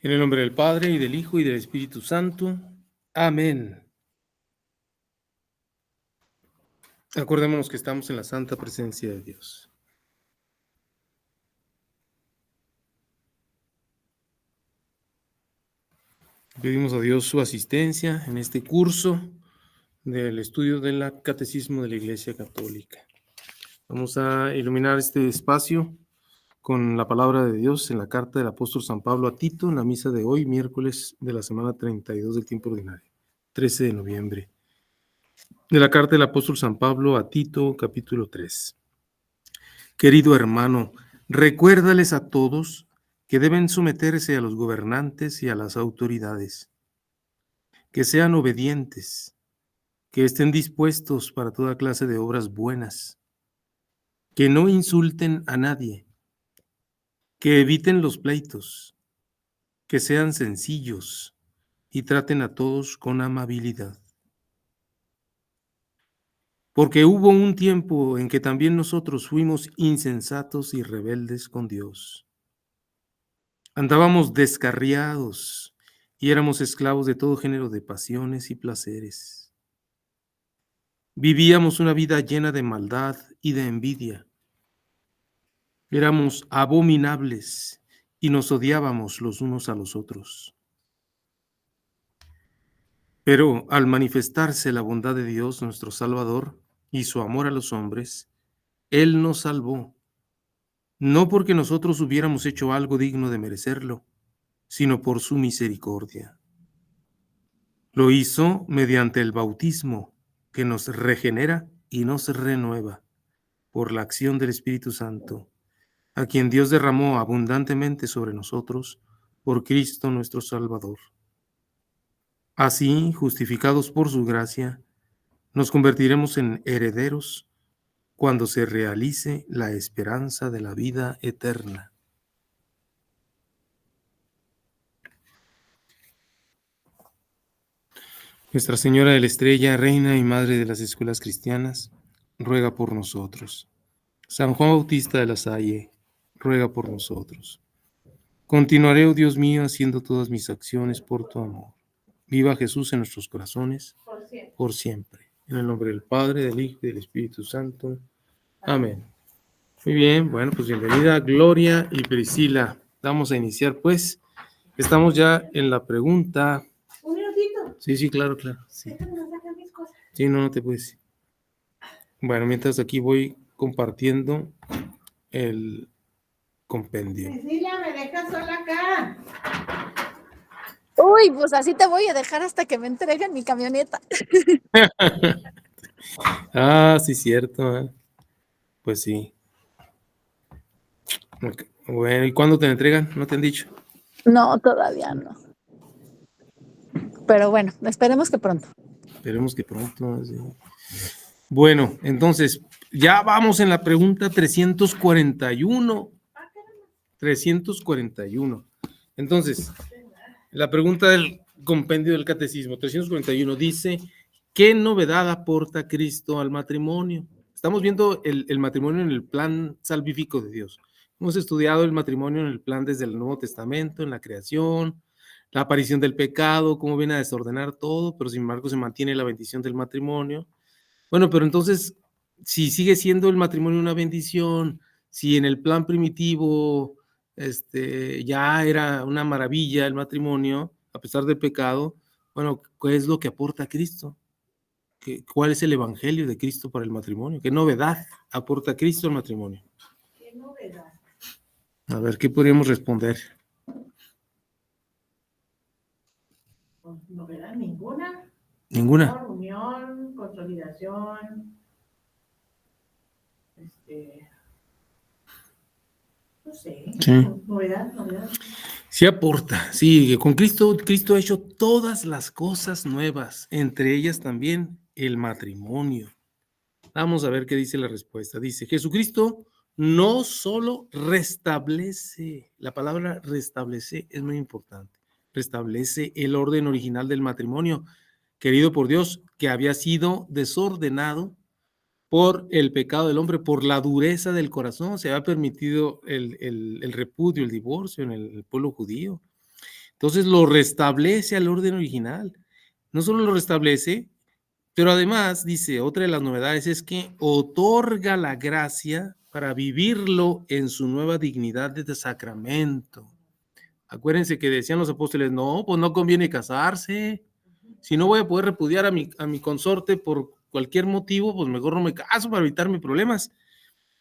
En el nombre del Padre, y del Hijo, y del Espíritu Santo. Amén. Acordémonos que estamos en la santa presencia de Dios. Pedimos a Dios su asistencia en este curso del estudio del Catecismo de la Iglesia Católica. Vamos a iluminar este espacio con la palabra de Dios en la carta del apóstol San Pablo a Tito, en la misa de hoy, miércoles de la semana 32 del tiempo ordinario, 13 de noviembre. De la carta del apóstol San Pablo a Tito, capítulo 3. Querido hermano, recuérdales a todos que deben someterse a los gobernantes y a las autoridades, que sean obedientes, que estén dispuestos para toda clase de obras buenas, que no insulten a nadie, que eviten los pleitos, que sean sencillos y traten a todos con amabilidad. Porque hubo un tiempo en que también nosotros fuimos insensatos y rebeldes con Dios. Andábamos descarriados y éramos esclavos de todo género de pasiones y placeres. Vivíamos una vida llena de maldad y de envidia. Éramos abominables y nos odiábamos los unos a los otros. Pero al manifestarse la bondad de Dios, nuestro Salvador, y su amor a los hombres, Él nos salvó, no porque nosotros hubiéramos hecho algo digno de merecerlo, sino por su misericordia. Lo hizo mediante el bautismo, que nos regenera y nos renueva por la acción del Espíritu Santo, a quien Dios derramó abundantemente sobre nosotros por Cristo nuestro Salvador. Así, justificados por su gracia, nos convertiremos en herederos cuando se realice la esperanza de la vida eterna. Nuestra Señora de la Estrella, Reina y Madre de las Escuelas Cristianas, ruega por nosotros. San Juan Bautista de la Salle, ruega por nosotros. Continuaré, oh Dios mío, haciendo todas mis acciones por tu amor. Viva Jesús en nuestros corazones, por siempre. En el nombre del Padre, del Hijo y del Espíritu Santo. Amén. Muy bien, bueno, pues bienvenida Gloria y Priscila. Vamos a iniciar, pues. Estamos ya en la pregunta. Un minutito. Sí, claro. Sí. Déjame sacar mis cosas. Sí, no te puedes. Bueno, mientras aquí voy compartiendo el compendio. Cecilia, me dejas sola acá. Uy, pues así te voy a dejar hasta que me entreguen mi camioneta. Ah, sí, cierto. ¿Eh? Pues sí. Okay. Bueno, ¿y cuándo te la entregan? ¿No te han dicho? No, todavía no. Pero bueno, esperemos que pronto. Esperemos que pronto. Sí. Bueno, entonces, ya vamos en la pregunta 341. 341. Entonces, la pregunta del compendio del Catecismo 341 dice, ¿qué novedad aporta Cristo al matrimonio? Estamos viendo el matrimonio en el plan salvífico de Dios. Hemos estudiado el matrimonio en el plan desde el Nuevo Testamento, en la creación, la aparición del pecado, cómo viene a desordenar todo, pero sin embargo se mantiene la bendición del matrimonio. Bueno, pero entonces, si sigue siendo el matrimonio una bendición, si en el plan primitivo ya era una maravilla el matrimonio, a pesar del pecado, bueno, ¿qué es lo que aporta Cristo? ¿Cuál es el evangelio de Cristo para el matrimonio? ¿Qué novedad aporta Cristo al matrimonio? ¿Qué novedad? A ver, ¿qué podríamos responder? Pues, novedad ninguna. Ninguna. Amor, unión, consolidación. No sé. Sí. Novedad. Sí aporta, sí, con Cristo ha hecho todas las cosas nuevas, entre ellas también el matrimonio. Vamos a ver qué dice la respuesta. Dice, Jesucristo no solo restablece, la palabra restablece es muy importante, restablece el orden original del matrimonio, querido por Dios, que había sido desordenado por el pecado del hombre, por la dureza del corazón. Se había permitido el repudio, el divorcio en el pueblo judío. Entonces lo restablece al orden original. No solo lo restablece, pero además, dice, otra de las novedades es que otorga la gracia para vivirlo en su nueva dignidad de sacramento. Acuérdense que decían los apóstoles, no, pues no conviene casarse. Si no voy a poder repudiar a mi consorte por cualquier motivo, pues mejor no me caso para evitarme problemas.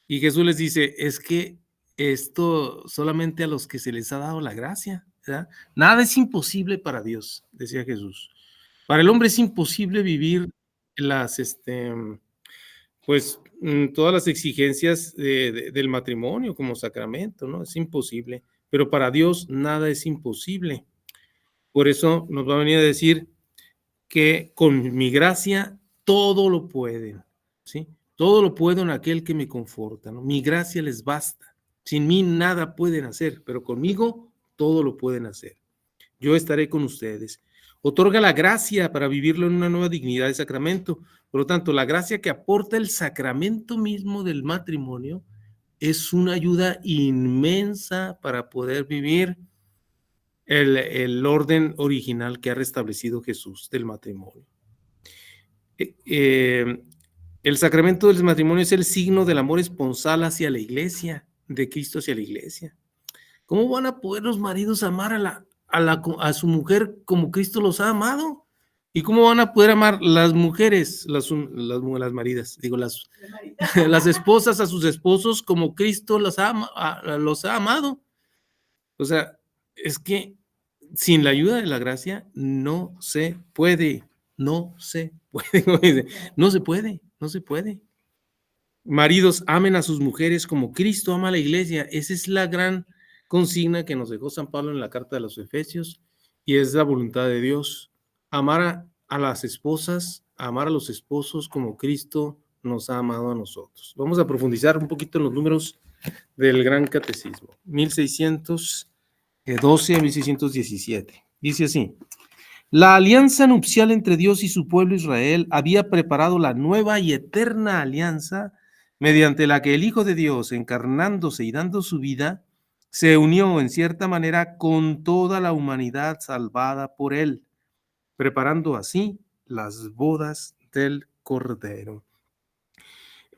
Y Jesús les dice, es que esto solamente a los que se les ha dado la gracia, ¿verdad? Nada es imposible para Dios, decía Jesús. Para el hombre es imposible vivir las, pues, todas las exigencias del matrimonio como sacramento, ¿no? Es imposible. Pero para Dios nada es imposible. Por eso nos va a venir a decir que con mi gracia todo lo pueden, ¿sí? Todo lo puedo en aquel que me conforta, ¿no? Mi gracia les basta. Sin mí nada pueden hacer, pero conmigo todo lo pueden hacer. Yo estaré con ustedes. Otorga la gracia para vivirlo en una nueva dignidad de sacramento. Por lo tanto, la gracia que aporta el sacramento mismo del matrimonio es una ayuda inmensa para poder vivir el orden original que ha restablecido Jesús del matrimonio. El sacramento del matrimonio es el signo del amor esponsal hacia la iglesia, de Cristo hacia la iglesia. ¿Cómo van a poder los maridos amar a su mujer como Cristo los ha amado? ¿Y cómo van a poder amar las mujeres, las maridas, digo, las esposas a sus esposos como Cristo los ha amado? O sea, es que sin la ayuda de la gracia no se puede, no se puede. Maridos, amen a sus mujeres como Cristo ama a la iglesia. Esa es la gran consigna que nos dejó San Pablo en la carta de los Efesios y es la voluntad de Dios. Amar a las esposas, amar a los esposos como Cristo nos ha amado a nosotros. Vamos a profundizar un poquito en los números del Gran Catecismo, 1612 a 1617. Dice así: la alianza nupcial entre Dios y su pueblo Israel había preparado la nueva y eterna alianza mediante la que el Hijo de Dios, encarnándose y dando su vida, se unió en cierta manera con toda la humanidad salvada por él, preparando así las bodas del Cordero.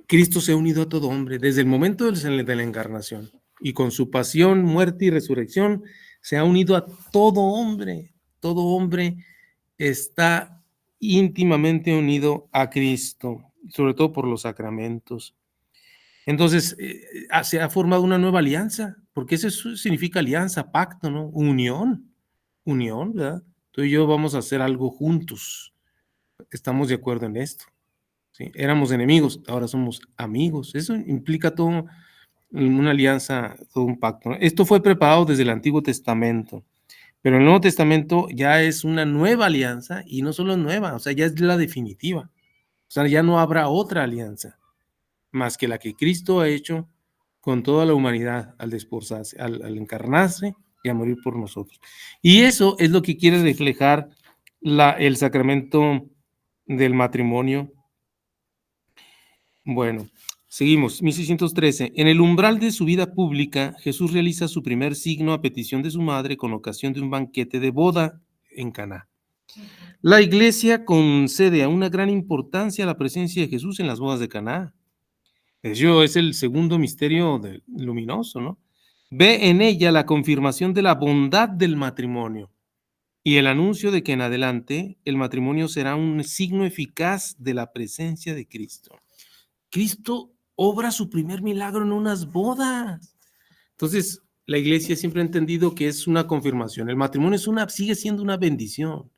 Cristo se ha unido a todo hombre desde el momento de la encarnación y con su pasión, muerte y resurrección se ha unido a todo hombre. Todo hombre está íntimamente unido a Cristo, sobre todo por los sacramentos. Entonces, se ha formado una nueva alianza, porque eso significa alianza, pacto, ¿no? Unión, ¿verdad? Tú y yo vamos a hacer algo juntos. Estamos de acuerdo en esto. ¿Sí? Éramos enemigos, ahora somos amigos. Eso implica todo una alianza, todo un pacto, ¿no? Esto fue preparado desde el Antiguo Testamento, pero el Nuevo Testamento ya es una nueva alianza y no solo nueva, o sea, ya es la definitiva. O sea, ya no habrá otra alianza más que la que Cristo ha hecho con toda la humanidad al desposarse, al encarnarse y a morir por nosotros. Y eso es lo que quiere reflejar el sacramento del matrimonio. Bueno, seguimos, 1613. En el umbral de su vida pública, Jesús realiza su primer signo a petición de su madre con ocasión de un banquete de boda en Caná. La Iglesia concede a una gran importancia a la presencia de Jesús en las bodas de Caná. Eso es el segundo misterio luminoso, ¿no? Ve en ella la confirmación de la bondad del matrimonio y el anuncio de que en adelante el matrimonio será un signo eficaz de la presencia de Cristo. Cristo obra su primer milagro en unas bodas. Entonces, la Iglesia siempre ha entendido que es una confirmación. El matrimonio sigue siendo una bendición.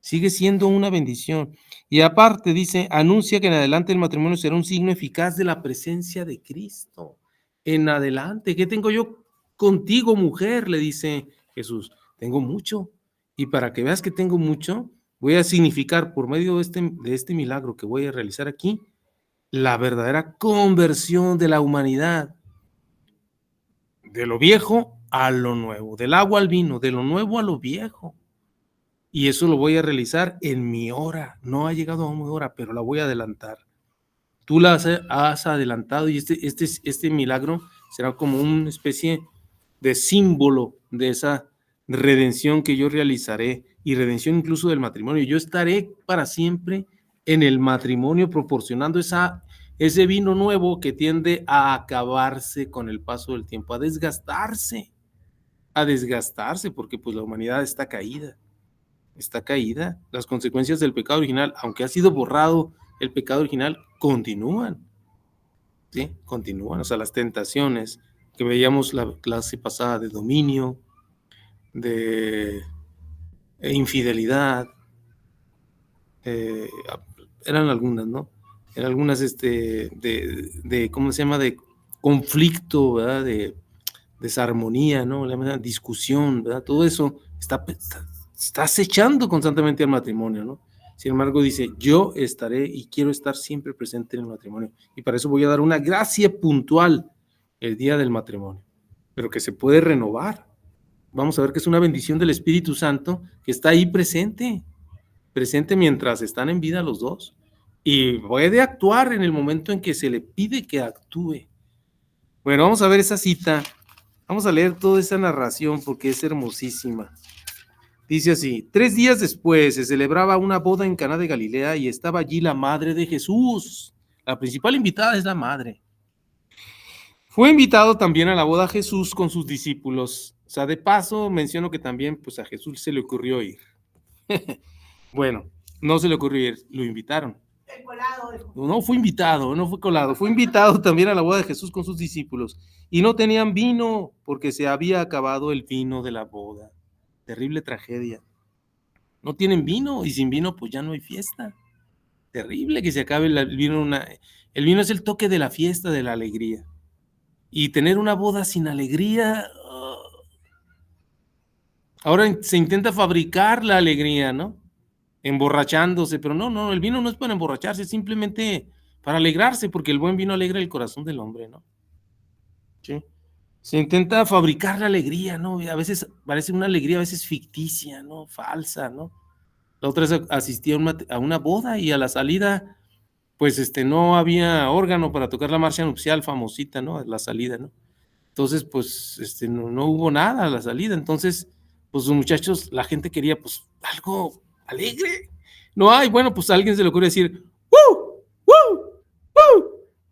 Sigue siendo una bendición. Y aparte dice, anuncia que en adelante el matrimonio será un signo eficaz de la presencia de Cristo. En adelante, ¿qué tengo yo contigo, mujer? Le dice Jesús. Tengo mucho. Y para que veas que tengo mucho, voy a significar por medio de este milagro que voy a realizar aquí, la verdadera conversión de la humanidad. De lo viejo a lo nuevo, del agua al vino, de lo nuevo a lo viejo. Y eso lo voy a realizar en mi hora. No ha llegado a mi hora, pero la voy a adelantar. Tú la has adelantado y este milagro será como una especie de símbolo de esa redención que yo realizaré y redención incluso del matrimonio. Yo estaré para siempre en el matrimonio proporcionando ese vino nuevo que tiende a acabarse con el paso del tiempo, a desgastarse, porque pues la humanidad está caída. Las consecuencias del pecado original, aunque ha sido borrado el pecado original, continúan, ¿sí? Continúan, o sea, las tentaciones que veíamos la clase pasada de dominio, de infidelidad, eran algunas, ¿no? Eran algunas, de ¿cómo se llama? De conflicto, ¿verdad? De desarmonía, ¿no? La discusión, ¿verdad? Todo eso está acechando constantemente al matrimonio, ¿no? Sin embargo, dice, yo estaré y quiero estar siempre presente en el matrimonio. Y para eso voy a dar una gracia puntual el día del matrimonio, pero que se puede renovar. Vamos a ver que es una bendición del Espíritu Santo que está ahí presente mientras están en vida los dos. Y puede actuar en el momento en que se le pide que actúe. Bueno, vamos a ver esa cita. Vamos a leer toda esa narración porque es hermosísima. Dice así: 3 días después se celebraba una boda en Caná de Galilea y estaba allí la madre de Jesús. La principal invitada es la madre. Fue invitado también a la boda Jesús con sus discípulos. O sea, de paso menciono que también pues a Jesús se le ocurrió ir. Bueno, no se le ocurrió ir, lo invitaron. El colado. No fue invitado, no fue colado, fue invitado también a la boda de Jesús con sus discípulos. Y no tenían vino porque se había acabado el vino de la boda. Terrible tragedia. No tienen vino y sin vino pues ya no hay fiesta. Terrible que se acabe el vino. El vino es el toque de la fiesta, de la alegría. Y tener una boda sin alegría, ahora se intenta fabricar la alegría, ¿no? Emborrachándose, pero no, el vino no es para emborracharse, es simplemente para alegrarse, porque el buen vino alegra el corazón del hombre, ¿no? ¿Sí? Se intenta fabricar la alegría, ¿no? Y a veces parece una alegría, a veces ficticia, ¿no? Falsa, ¿no? La otra vez asistí a una boda y a la salida, pues no había órgano para tocar la marcha nupcial famosita, ¿no? A la salida, ¿no? Entonces, pues, no hubo nada a la salida. Entonces, pues los muchachos, la gente quería, pues, algo alegre. No hay, bueno, pues a alguien se le ocurre decir, ¡woo! ¡Woo! ¡Woo!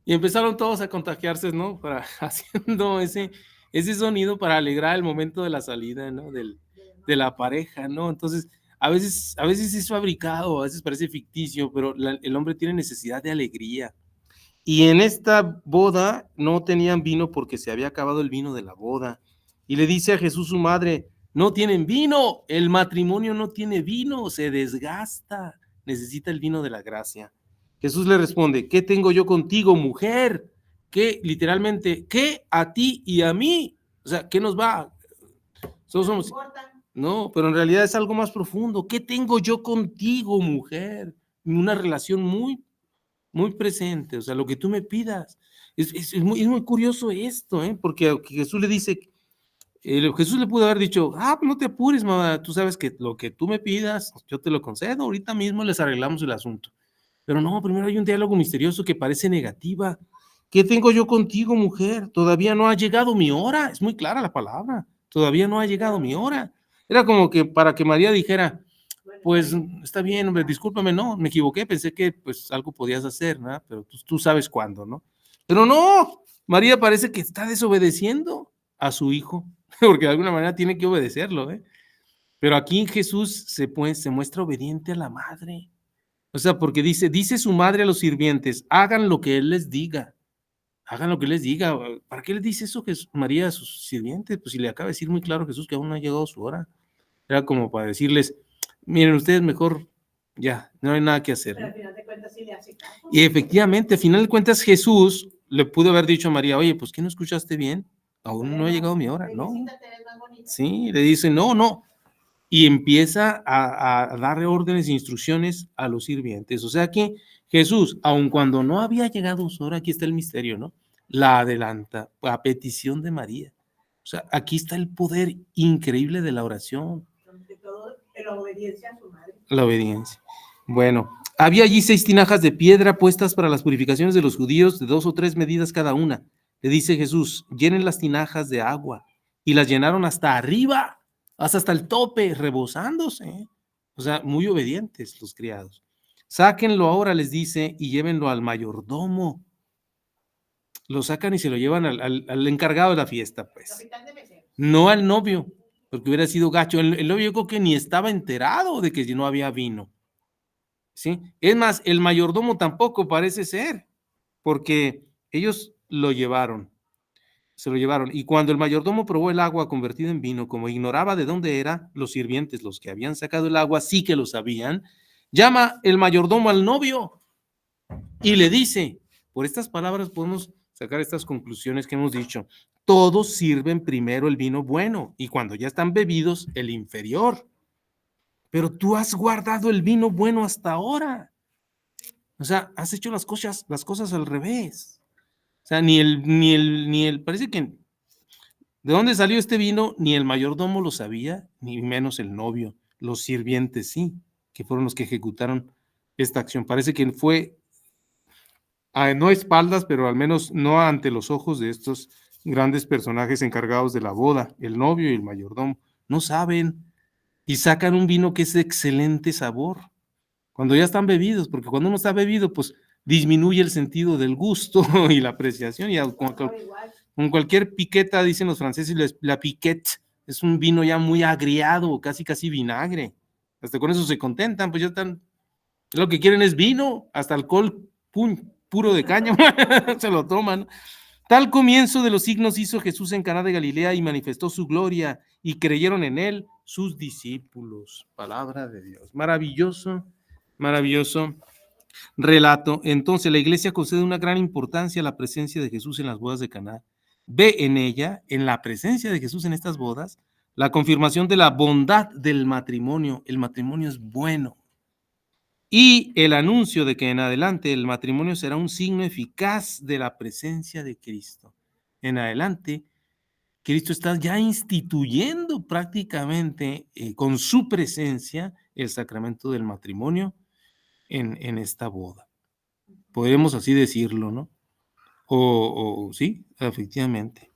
Y empezaron todos a contagiarse, ¿no? Haciendo ese sonido para alegrar el momento de la salida, ¿no? De la pareja, ¿no? Entonces, a veces es fabricado, a veces parece ficticio, pero el hombre tiene necesidad de alegría. Y en esta boda no tenían vino porque se había acabado el vino de la boda. Y le dice a Jesús su madre, no tienen vino, el matrimonio no tiene vino, se desgasta, necesita el vino de la gracia. Jesús le responde, ¿qué tengo yo contigo, mujer? ¿Qué, literalmente, qué a ti y a mí? O sea, ¿qué nos va? Somos... No, pero en realidad es algo más profundo. ¿Qué tengo yo contigo, mujer? Una relación muy presente, o sea, lo que tú me pidas. Es muy curioso esto, porque Jesús le dice, Jesús le pudo haber dicho, no te apures, mamá, tú sabes que lo que tú me pidas, yo te lo concedo, ahorita mismo les arreglamos el asunto. Pero no, primero hay un diálogo misterioso que parece negativa. ¿Qué tengo yo contigo, mujer? Todavía no ha llegado mi hora, es muy clara la palabra, todavía no ha llegado mi hora. Era como que para que María dijera, pues está bien, hombre, discúlpame, no, me equivoqué, pensé que pues algo podías hacer, ¿no? Pero tú sabes cuándo, ¿no? Pero no, María parece que está desobedeciendo a su hijo, porque de alguna manera tiene que obedecerlo, ¿eh? Pero aquí Jesús se muestra obediente a la madre. O sea, porque dice su madre a los sirvientes, hagan lo que él les diga. Hagan lo que les diga. ¿Para qué le dice eso María a sus sirvientes? Pues si le acaba de decir muy claro a Jesús que aún no ha llegado su hora. Era como para decirles, miren, ustedes mejor, ya, no hay nada que hacer. Pero al final de cuentas sí le hace caso. Y efectivamente, al final de cuentas, Jesús le pudo haber dicho a María, oye, pues ¿qué no escuchaste bien? Aún no ha llegado mi hora, ¿no? Sí, le dice, no. Y empieza a dar órdenes e instrucciones a los sirvientes. O sea que Jesús, aun cuando no había llegado su hora, aquí está el misterio, ¿no? La adelanta a petición de María. O sea, aquí está el poder increíble de la oración. De todo, la obediencia a su madre. La obediencia. Bueno, había allí 6 tinajas de piedra puestas para las purificaciones de los judíos, de 2 o 3 medidas cada una. Le dice Jesús, llenen las tinajas de agua. Y las llenaron hasta arriba. hasta el tope, rebosándose. O sea, muy obedientes los criados. Sáquenlo ahora, les dice, y llévenlo al mayordomo. Lo sacan y se lo llevan al encargado de la fiesta, pues. Capitán de meseros. No al novio, porque hubiera sido gacho. El novio yo creo que ni estaba enterado de que no había vino. ¿Sí? Es más, el mayordomo tampoco parece ser, porque ellos lo llevaron, se lo llevaron. Y cuando el mayordomo probó el agua convertida en vino, como ignoraba de dónde era, los sirvientes, los que habían sacado el agua, sí que lo sabían, llama el mayordomo al novio y le dice, por estas palabras podemos sacar estas conclusiones que hemos dicho. Todos sirven primero el vino bueno y cuando ya están bebidos, el inferior. Pero tú has guardado el vino bueno hasta ahora. O sea, has hecho las cosas al revés. O sea, parece que de dónde salió este vino, ni el mayordomo lo sabía, ni menos el novio. Los sirvientes sí, que fueron los que ejecutaron esta acción. Parece que fue no a espaldas, pero al menos no ante los ojos de estos grandes personajes encargados de la boda, el novio y el mayordomo. No saben y sacan un vino que es de excelente sabor. Cuando ya están bebidos, porque cuando uno está bebido, pues disminuye el sentido del gusto y la apreciación. Y con cualquier piqueta, dicen los franceses, la piquette es un vino ya muy agriado, casi vinagre. Hasta con eso se contentan, pues ya están, lo que quieren es vino, hasta alcohol puro de caña, se lo toman. Tal comienzo de los signos hizo Jesús en Caná de Galilea y manifestó su gloria y creyeron en él sus discípulos. Palabra de Dios. Maravilloso relato. Entonces la iglesia concede una gran importancia a la presencia de Jesús en las bodas de Caná. Ve en ella, en la presencia de Jesús en estas bodas, la confirmación de la bondad del matrimonio. El matrimonio es bueno. Y el anuncio de que en adelante el matrimonio será un signo eficaz de la presencia de Cristo. En adelante, Cristo está ya instituyendo prácticamente con su presencia el sacramento del matrimonio en esta boda. Podemos así decirlo, ¿no? O sí, efectivamente.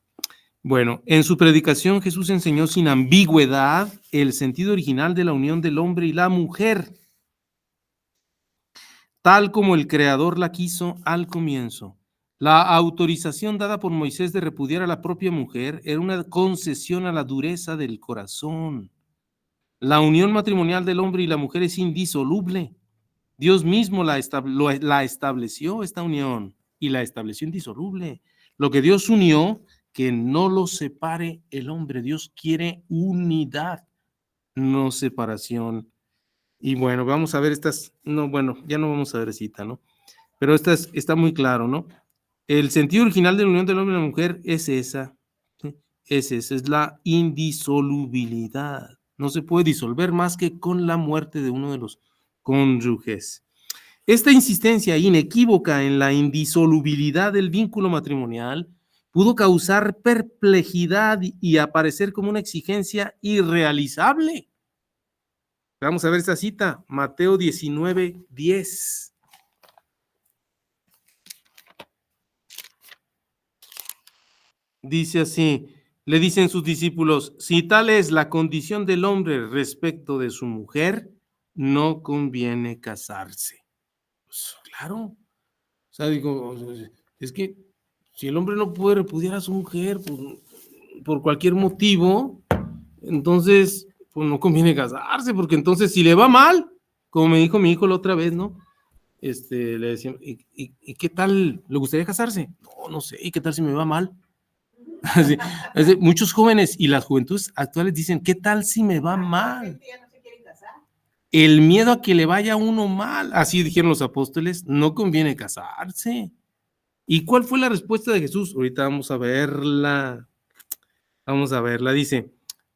Bueno, en su predicación Jesús enseñó sin ambigüedad el sentido original de la unión del hombre y la mujer, tal como el Creador la quiso al comienzo. La autorización dada por Moisés de repudiar a la propia mujer era una concesión a la dureza del corazón. La unión matrimonial del hombre y la mujer es indisoluble. Dios mismo la estableció, esta unión, y la estableció indisoluble. Lo que Dios unió, que no lo separe el hombre. Dios quiere unidad, no separación. Y bueno, vamos a ver estas, no, bueno, ya no vamos a ver cita, ¿no? Pero está muy claro, ¿no? El sentido original de la unión del hombre y la mujer es esa, ¿sí? Es la indisolubilidad. No se puede disolver más que con la muerte de uno de los cónyuges. Esta insistencia inequívoca en la indisolubilidad del vínculo matrimonial pudo causar perplejidad y aparecer como una exigencia irrealizable. Vamos a ver esta cita, Mateo 19:10. Dice así, le dicen sus discípulos, si tal es la condición del hombre respecto de su mujer, no conviene casarse. Pues, claro, o sea, digo, es que si el hombre no puede repudiar a su mujer por cualquier motivo, entonces pues no conviene casarse, porque entonces si le va mal, como me dijo mi hijo la otra vez, ¿no? Le decían, ¿y qué tal? ¿Le gustaría casarse? No sé, ¿y qué tal si me va mal? Así, muchos jóvenes y las juventudes actuales dicen, ¿qué tal si me va mal? El miedo a que le vaya a uno mal, así dijeron los apóstoles, no conviene casarse. ¿Y cuál fue la respuesta de Jesús? Ahorita vamos a verla.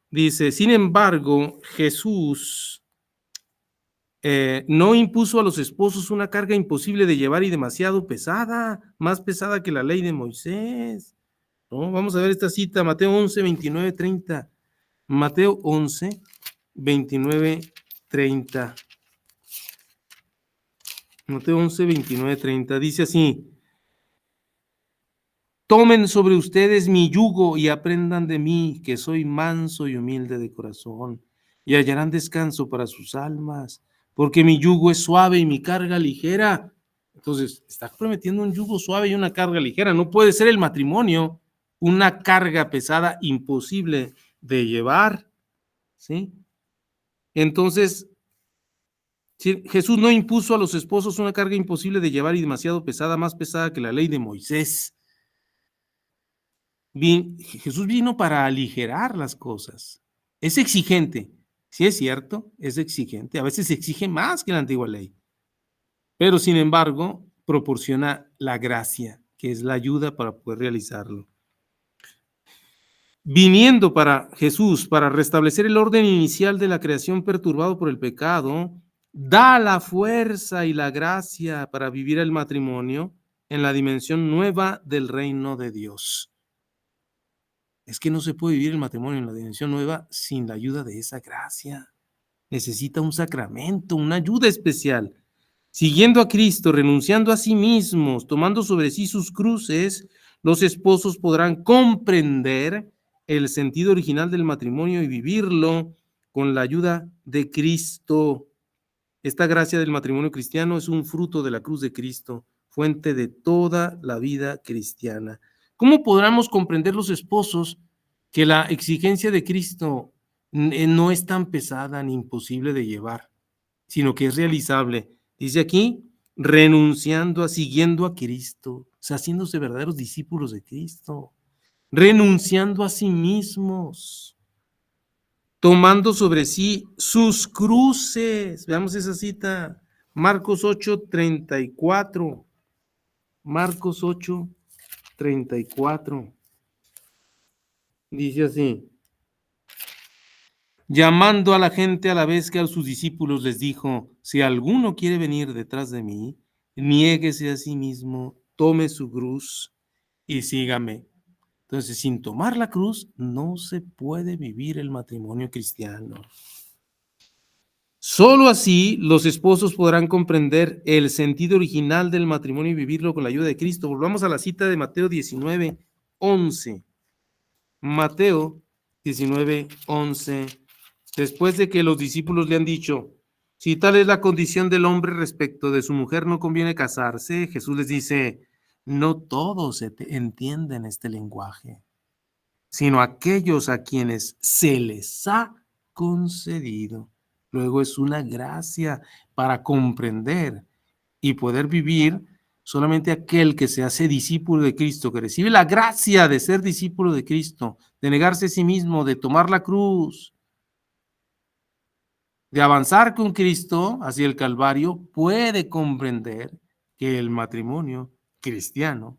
Dice, sin embargo, Jesús no impuso a los esposos una carga imposible de llevar y demasiado pesada, más pesada que la ley de Moisés. ¿No? Vamos a ver esta cita, Mateo 11, 29, 30. Mateo 11, 29, 30. Mateo 11, 29, 30. Dice así, Tomen sobre ustedes mi yugo y aprendan de mí, que soy manso y humilde de corazón, y hallarán descanso para sus almas, porque mi yugo es suave y mi carga ligera. Entonces, está prometiendo un yugo suave y una carga ligera. No puede ser el matrimonio una carga pesada, imposible de llevar, ¿sí? Entonces, Jesús no impuso a los esposos una carga imposible de llevar y demasiado pesada, más pesada que la ley de Moisés. Jesús vino para aligerar las cosas. Es exigente, sí es cierto, es exigente. A veces exige más que la antigua ley, pero sin embargo proporciona la gracia, que es la ayuda para poder realizarlo. Viniendo para Jesús para restablecer el orden inicial de la creación perturbado por el pecado, da la fuerza y la gracia para vivir el matrimonio en la dimensión nueva del reino de Dios. Es que no se puede vivir el matrimonio en la dimensión nueva sin la ayuda de esa gracia. Necesita un sacramento, una ayuda especial. Siguiendo a Cristo, renunciando a sí mismos, tomando sobre sí sus cruces, los esposos podrán comprender el sentido original del matrimonio y vivirlo con la ayuda de Cristo. Esta gracia del matrimonio cristiano es un fruto de la cruz de Cristo, fuente de toda la vida cristiana. ¿Cómo podremos comprender los esposos que la exigencia de Cristo no es tan pesada ni imposible de llevar, sino que es realizable? Dice aquí, renunciando siguiendo a Cristo, o sea, haciéndose verdaderos discípulos de Cristo, renunciando a sí mismos, tomando sobre sí sus cruces. Veamos esa cita, Marcos 8:34. Marcos 8:34. Dice así: llamando a la gente a la vez que a sus discípulos les dijo: si alguno quiere venir detrás de mí, niéguese a sí mismo, tome su cruz y sígame. Entonces, sin tomar la cruz, no se puede vivir el matrimonio cristiano. Solo así los esposos podrán comprender el sentido original del matrimonio y vivirlo con la ayuda de Cristo. Volvamos a la cita de Mateo 19:11. Mateo 19:11. Después de que los discípulos le han dicho: si tal es la condición del hombre respecto de su mujer, no conviene casarse, Jesús les dice: no todos entienden este lenguaje, sino aquellos a quienes se les ha concedido. Luego es una gracia para comprender y poder vivir. Solamente aquel que se hace discípulo de Cristo, que recibe la gracia de ser discípulo de Cristo, de negarse a sí mismo, de tomar la cruz, de avanzar con Cristo hacia el Calvario, puede comprender que el matrimonio cristiano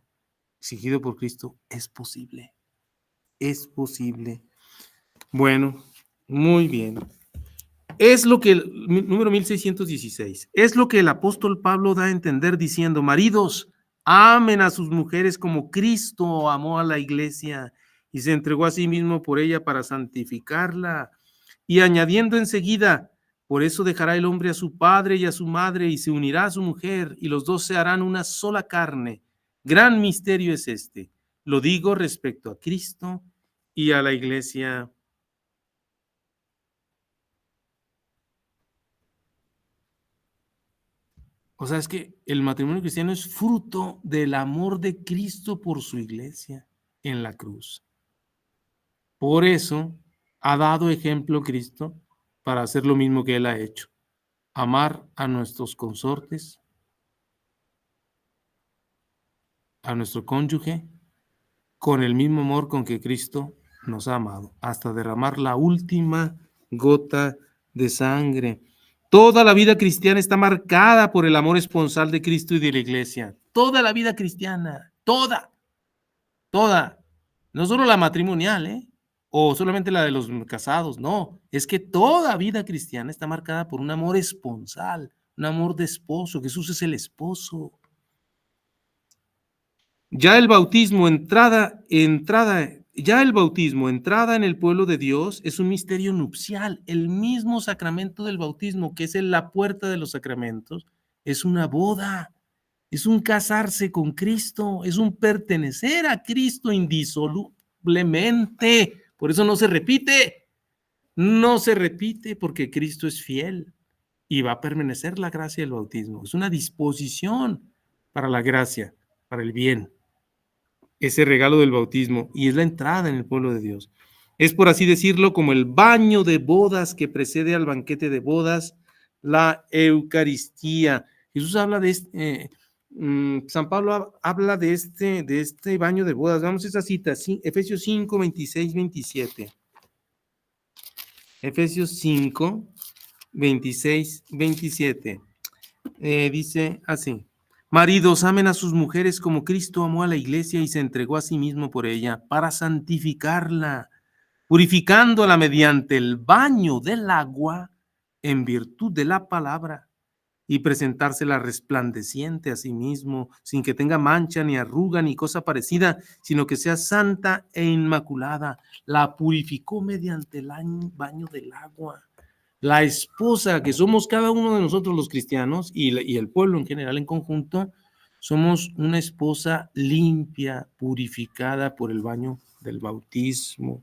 exigido por Cristo es posible. Es posible. Bueno, muy bien. Es lo que número 1616, es lo que el apóstol Pablo da a entender diciendo: maridos, amen a sus mujeres como Cristo amó a la iglesia y se entregó a sí mismo por ella para santificarla. Y añadiendo enseguida: por eso dejará el hombre a su padre y a su madre y se unirá a su mujer y los dos se harán una sola carne. Gran misterio es este. Lo digo respecto a Cristo y a la iglesia. O sea, es que el matrimonio cristiano es fruto del amor de Cristo por su iglesia en la cruz. Por eso ha dado ejemplo Cristo para hacer lo mismo que Él ha hecho: amar a nuestros consortes, a nuestro cónyuge, con el mismo amor con que Cristo nos ha amado, hasta derramar la última gota de sangre. Toda la vida cristiana está marcada por el amor esponsal de Cristo y de la iglesia. Toda la vida cristiana, toda, no solo la matrimonial, o solamente la de los casados, no, es que toda vida cristiana está marcada por un amor esponsal, un amor de esposo. Jesús es el esposo. Ya el bautismo, entrada en el pueblo de Dios, es un misterio nupcial. El mismo sacramento del bautismo, que es la puerta de los sacramentos, es una boda. Es un casarse con Cristo, es un pertenecer a Cristo indisolublemente. Por eso no se repite. No se repite porque Cristo es fiel y va a permanecer la gracia del bautismo. Es una disposición para la gracia, para el bien. Ese regalo del bautismo y es la entrada en el pueblo de Dios. Es, por así decirlo, como el baño de bodas que precede al banquete de bodas, la Eucaristía. Jesús habla de San Pablo habla de este baño de bodas. Vamos a esa cita, Efesios 5, 26, 27. Efesios 5, 26, 27. Dice así: maridos, amen a sus mujeres como Cristo amó a la iglesia y se entregó a sí mismo por ella, para santificarla, purificándola mediante el baño del agua en virtud de la palabra, y presentársela resplandeciente a sí mismo, sin que tenga mancha, ni arruga, ni cosa parecida, sino que sea santa e inmaculada. La purificó mediante el baño del agua. La esposa, que somos cada uno de nosotros los cristianos y el pueblo en general en conjunto, somos una esposa limpia, purificada por el baño del bautismo.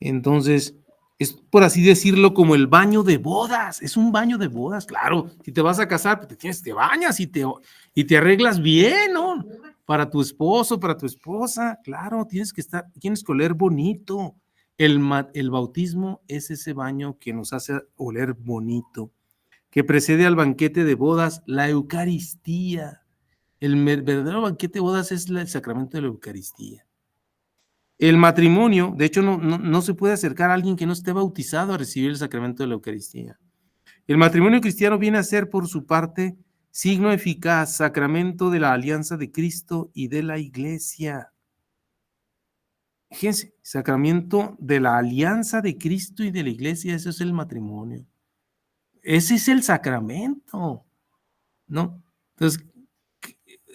Entonces, es por así decirlo como el baño de bodas. Es un baño de bodas, claro. Si te vas a casar, pues te bañas y te arreglas bien, ¿no? Para tu esposo, para tu esposa, claro, tienes que oler bonito. El bautismo es ese baño que nos hace oler bonito, que precede al banquete de bodas, la Eucaristía. El verdadero banquete de bodas es el sacramento de la Eucaristía. El matrimonio, de hecho, no se puede acercar a alguien que no esté bautizado a recibir el sacramento de la Eucaristía. El matrimonio cristiano viene a ser, por su parte, signo eficaz, sacramento de la alianza de Cristo y de la Iglesia. Fíjense, sacramento de la alianza de Cristo y de la Iglesia, eso es el matrimonio. Ese es el sacramento, ¿no? Entonces,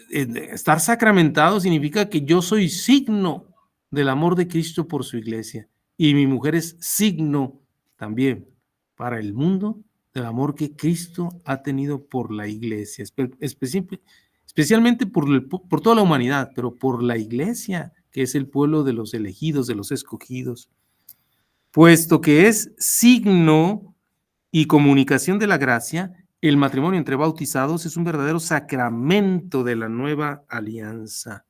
estar sacramentado significa que yo soy signo del amor de Cristo por su iglesia y mi mujer es signo también para el mundo del amor que Cristo ha tenido por la iglesia, especialmente por toda la humanidad, pero por la iglesia, que es el pueblo de los elegidos, de los escogidos, puesto que es signo y comunicación de la gracia. El matrimonio entre bautizados es un verdadero sacramento de la nueva alianza,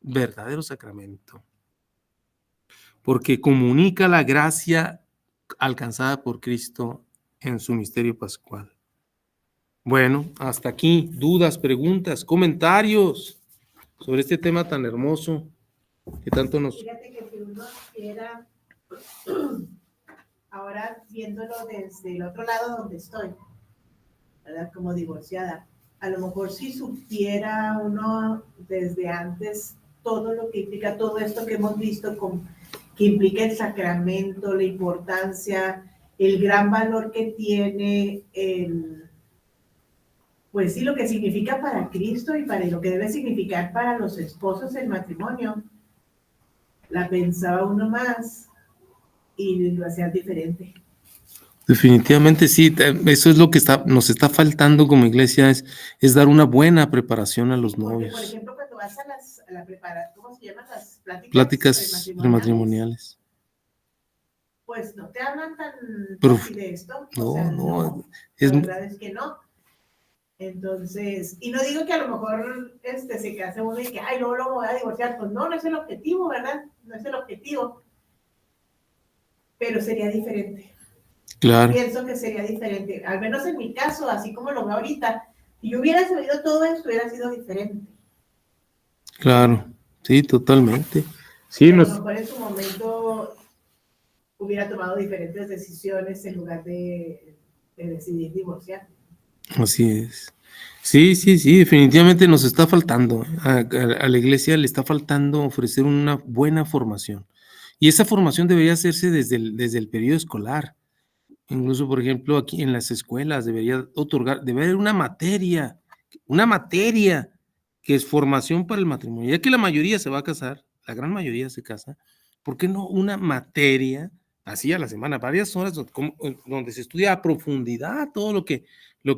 verdadero sacramento, porque comunica la gracia alcanzada por Cristo en su misterio pascual. Bueno, hasta aquí, dudas, preguntas, comentarios sobre este tema tan hermoso que tanto nos... Fíjate que si uno quiera, ahora viéndolo desde el otro lado donde estoy, ¿verdad? Como divorciada, a lo mejor si supiera uno desde antes todo lo que implica todo esto que hemos visto, que implica el sacramento, la importancia, el gran valor que tiene, pues sí, lo que significa para Cristo y para lo que debe significar para los esposos el matrimonio, la pensaba uno más y lo hacía diferente. Definitivamente sí, eso es lo que nos está faltando como iglesia, es dar una buena preparación a los Porque, novios. por ejemplo, cuando vas a la preparación, ¿cómo se llaman las Pláticas prematrimoniales. Pues no te hablan tan Pero, de esto. No, o sea, no. La verdad es que no. Entonces, y no digo que a lo mejor se case uno y que, ay, luego lo voy a divorciar. Pues no es el objetivo, ¿verdad? No es el objetivo. Pero sería diferente. Claro. Pienso que sería diferente. Al menos en mi caso, así como lo veo ahorita, si yo hubiera sabido todo esto, hubiera sido diferente. Claro, sí, totalmente. Sí, a lo mejor en su momento hubiera tomado diferentes decisiones en lugar de decidir divorciar. Así es. Sí, definitivamente nos está faltando, a la iglesia le está faltando ofrecer una buena formación. Y esa formación debería hacerse desde el periodo escolar. Incluso, por ejemplo, aquí en las escuelas debería haber una materia que es formación para el matrimonio. Ya que la mayoría se va a casar, la gran mayoría se casa, ¿por qué no una materia así a la semana, varias horas donde se estudia a profundidad todo lo que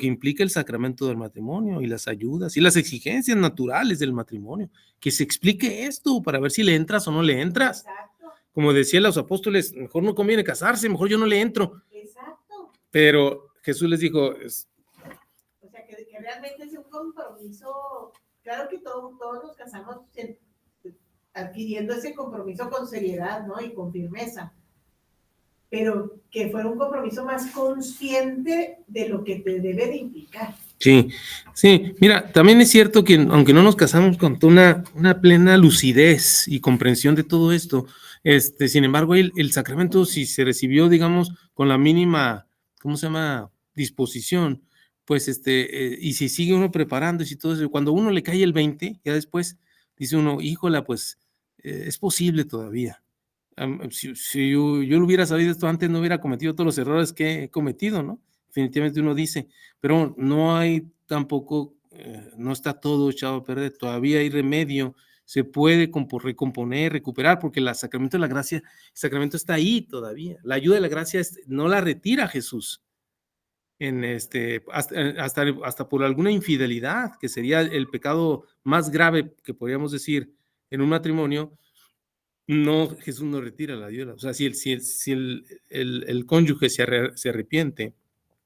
implica el sacramento del matrimonio y las ayudas y las exigencias naturales del matrimonio. Que se explique esto para ver si le entras o no le entras. Exacto, Como decían los apóstoles, mejor no conviene casarse, mejor yo no le entro. exacto. Pero Jesús les dijo, O sea, que realmente es un compromiso. Claro que todos nos casamos adquiriendo ese compromiso con seriedad, ¿no? Y con firmeza. Pero que fuera un compromiso más consciente de lo que te debe de implicar. sí, sí, mira, también es cierto que aunque no nos casamos con una plena lucidez y comprensión de todo esto, sin embargo, el sacramento, si se recibió, digamos, con la mínima, ¿cómo se llama?, disposición, pues, y si sigue uno preparando y si todo eso, cuando uno le cae el 20, ya después dice uno, híjola, pues, es posible todavía. Si yo lo hubiera sabido esto antes, no hubiera cometido todos los errores que he cometido, ¿no? Definitivamente uno dice, pero no hay tampoco, no está todo echado a perder, todavía hay remedio, se puede recomponer, recuperar, porque el sacramento de la gracia, el sacramento está ahí todavía. La ayuda de la gracia no la retira Jesús hasta por alguna infidelidad, que sería el pecado más grave que podríamos decir en un matrimonio. No, Jesús no retira la ayuda. O sea, si el cónyuge se arrepiente,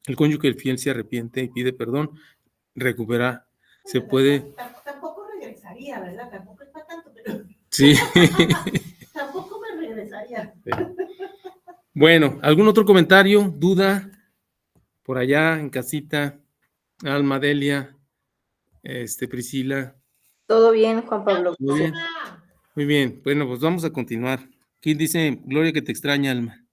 el cónyuge fiel se arrepiente y pide perdón, recupera, se puede. Tampoco regresaría, ¿verdad? Tampoco es para tanto, pero Sí. tampoco me regresaría. Bueno, ¿algún otro comentario, duda por allá en casita? Alma, Delia, Priscila. Todo bien, Juan Pablo. Muy bien. Muy bien, bueno, pues vamos a continuar. Aquí dice Gloria que te extraña, Alma.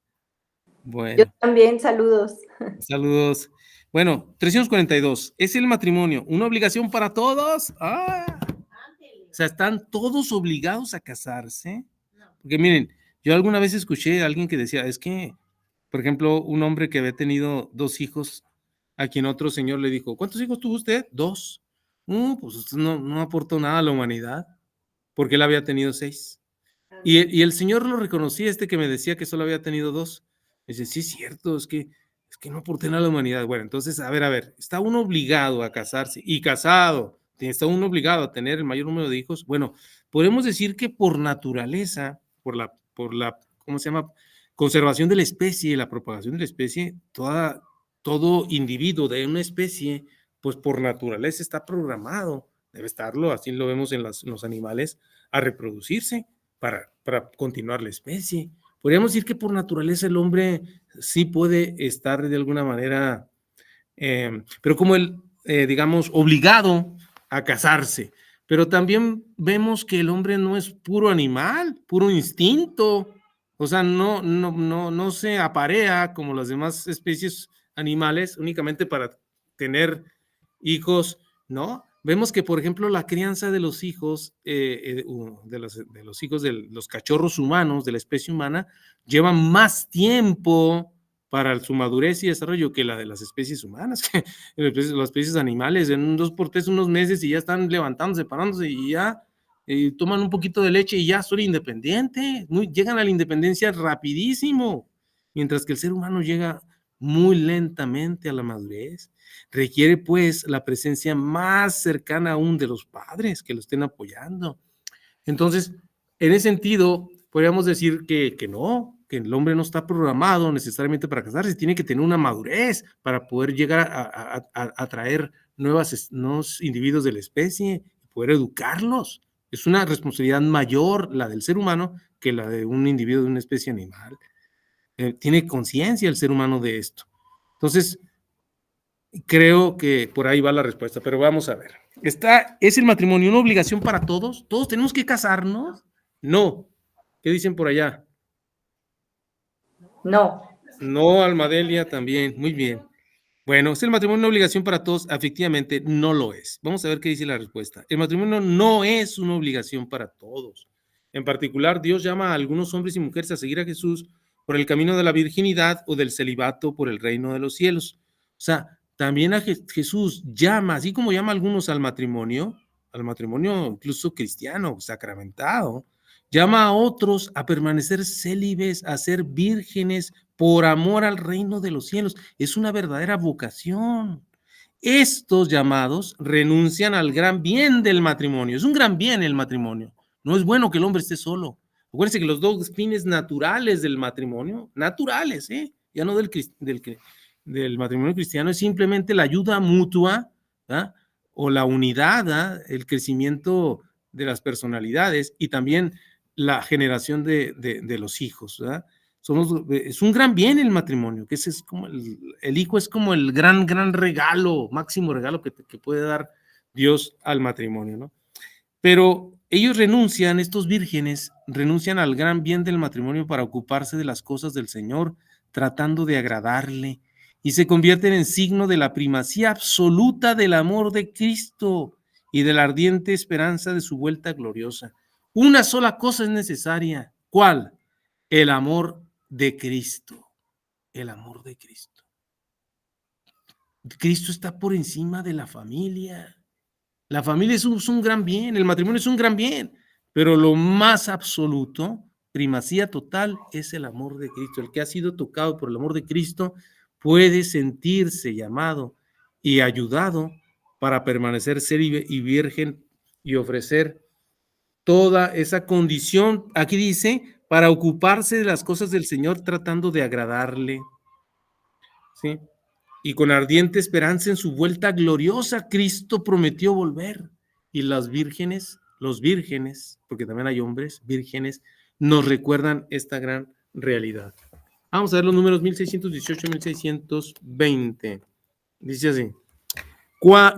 Bueno. Yo también, saludos. Saludos. Bueno, 342. ¿Es el matrimonio una obligación para todos? O sea, ¿están todos obligados a casarse? Porque miren, yo alguna vez escuché a alguien que decía, es que, por ejemplo, un hombre que había tenido 2 hijos, a quien otro señor le dijo, ¿cuántos hijos tuvo usted? 2. Pues usted no aportó nada a la humanidad, porque él había tenido 6. Y el señor lo reconocía, que me decía que solo había tenido 2. Dice, sí, es cierto, es que no aporté nada a la humanidad. Bueno, entonces, a ver, ¿está uno obligado a casarse? Y casado, ¿está uno obligado a tener el mayor número de hijos? Bueno, podemos decir que por naturaleza, por la, ¿cómo se llama?, conservación de la especie, la propagación de la especie, todo individuo de una especie, pues por naturaleza está programado, debe estarlo, así lo vemos en los animales, a reproducirse para continuar la especie. Podríamos decir que por naturaleza el hombre sí puede estar de alguna manera, pero como él, digamos, obligado a casarse. Pero también vemos que el hombre no es puro animal, puro instinto. O sea, no se aparea como las demás especies animales únicamente para tener hijos, ¿no? Vemos que, por ejemplo, la crianza de los hijos, de los hijos de los cachorros humanos, de la especie humana, lleva más tiempo para su madurez y desarrollo que la de las especies humanas, que las especies animales, en 2 por 3, unos meses y ya están levantándose, parándose y ya toman un poquito de leche y ya son independientes, llegan a la independencia rapidísimo, mientras que el ser humano llega muy lentamente a la madurez. Requiere pues la presencia más cercana aún de los padres que lo estén apoyando. Entonces, en ese sentido, podríamos decir que no, que el hombre no está programado necesariamente para casarse, tiene que tener una madurez para poder llegar a traer nuevos individuos de la especie y poder educarlos. Es una responsabilidad mayor la del ser humano que la de un individuo de una especie animal. Tiene conciencia el ser humano de esto. Entonces, creo que por ahí va la respuesta, pero vamos a ver. ¿Es el matrimonio una obligación para todos? ¿Todos tenemos que casarnos? No. ¿Qué dicen por allá? No. No, Almadelia también. Muy bien. Bueno, ¿es el matrimonio una obligación para todos? Efectivamente, no lo es. Vamos a ver qué dice la respuesta. El matrimonio no es una obligación para todos. En particular, Dios llama a algunos hombres y mujeres a seguir a Jesús por el camino de la virginidad o del celibato por el reino de los cielos. O sea, también a Jesús llama, así como llama a algunos al matrimonio incluso cristiano, sacramentado, Llama a otros a permanecer célibes, a ser vírgenes por amor al reino de los cielos. Es una verdadera vocación. Estos llamados renuncian al gran bien del matrimonio. Es un gran bien el matrimonio. No es bueno que el hombre esté solo. Acuérdense que los dos fines naturales del matrimonio, naturales, ya no del matrimonio cristiano, es simplemente la ayuda mutua, ¿verdad? O la unidad, ¿verdad? El crecimiento de las personalidades y también la generación de los hijos, ¿verdad? Es un gran bien el matrimonio, que ese es como el hijo es como el gran regalo, máximo regalo que puede dar Dios al matrimonio, ¿no? Pero ellos renuncian, estos vírgenes, renuncian al gran bien del matrimonio para ocuparse de las cosas del Señor, tratando de agradarle, y se convierten en signo de la primacía absoluta del amor de Cristo y de la ardiente esperanza de su vuelta gloriosa. Una sola cosa es necesaria. ¿Cuál? El amor de Cristo. El amor de Cristo. Cristo está por encima de la familia. La familia es un gran bien, el matrimonio es un gran bien, pero lo más absoluto, primacía total, es el amor de Cristo. El que ha sido tocado por el amor de Cristo puede sentirse llamado y ayudado para permanecer célibe y virgen y ofrecer toda esa condición, aquí dice, para ocuparse de las cosas del Señor tratando de agradarle, ¿sí? Y con ardiente esperanza en su vuelta gloriosa, Cristo prometió volver. Y las vírgenes, los vírgenes, porque también hay hombres vírgenes, nos recuerdan esta gran realidad. Vamos a ver los números 1618 y 1620. Dice así: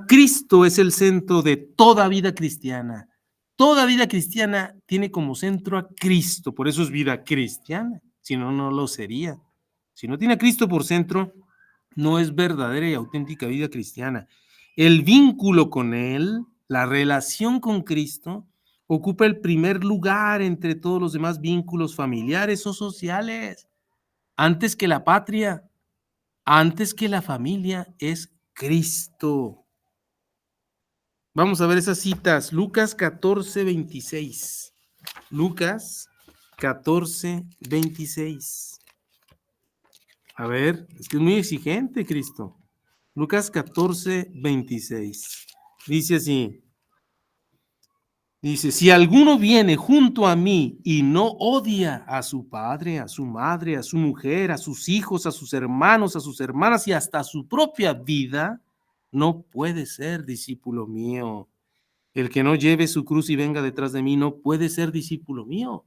Cristo es el centro de toda vida cristiana. Toda vida cristiana tiene como centro a Cristo, por eso es vida cristiana, si no, no lo sería. Si no tiene a Cristo por centro, no es verdadera y auténtica vida cristiana. El vínculo con Él, la relación con Cristo, ocupa el primer lugar entre todos los demás vínculos familiares o sociales. Antes que la patria, antes que la familia, es Cristo. Vamos a ver esas citas. Lucas 14, 26. Lucas 14, 26. A ver, es que es muy exigente Cristo. Lucas 14, 26. Dice así. Dice, si alguno viene junto a mí y no odia a su padre, a su madre, a su mujer, a sus hijos, a sus hermanos, a sus hermanas y hasta a su propia vida, no puede ser discípulo mío. El que no lleve su cruz y venga detrás de mí no puede ser discípulo mío.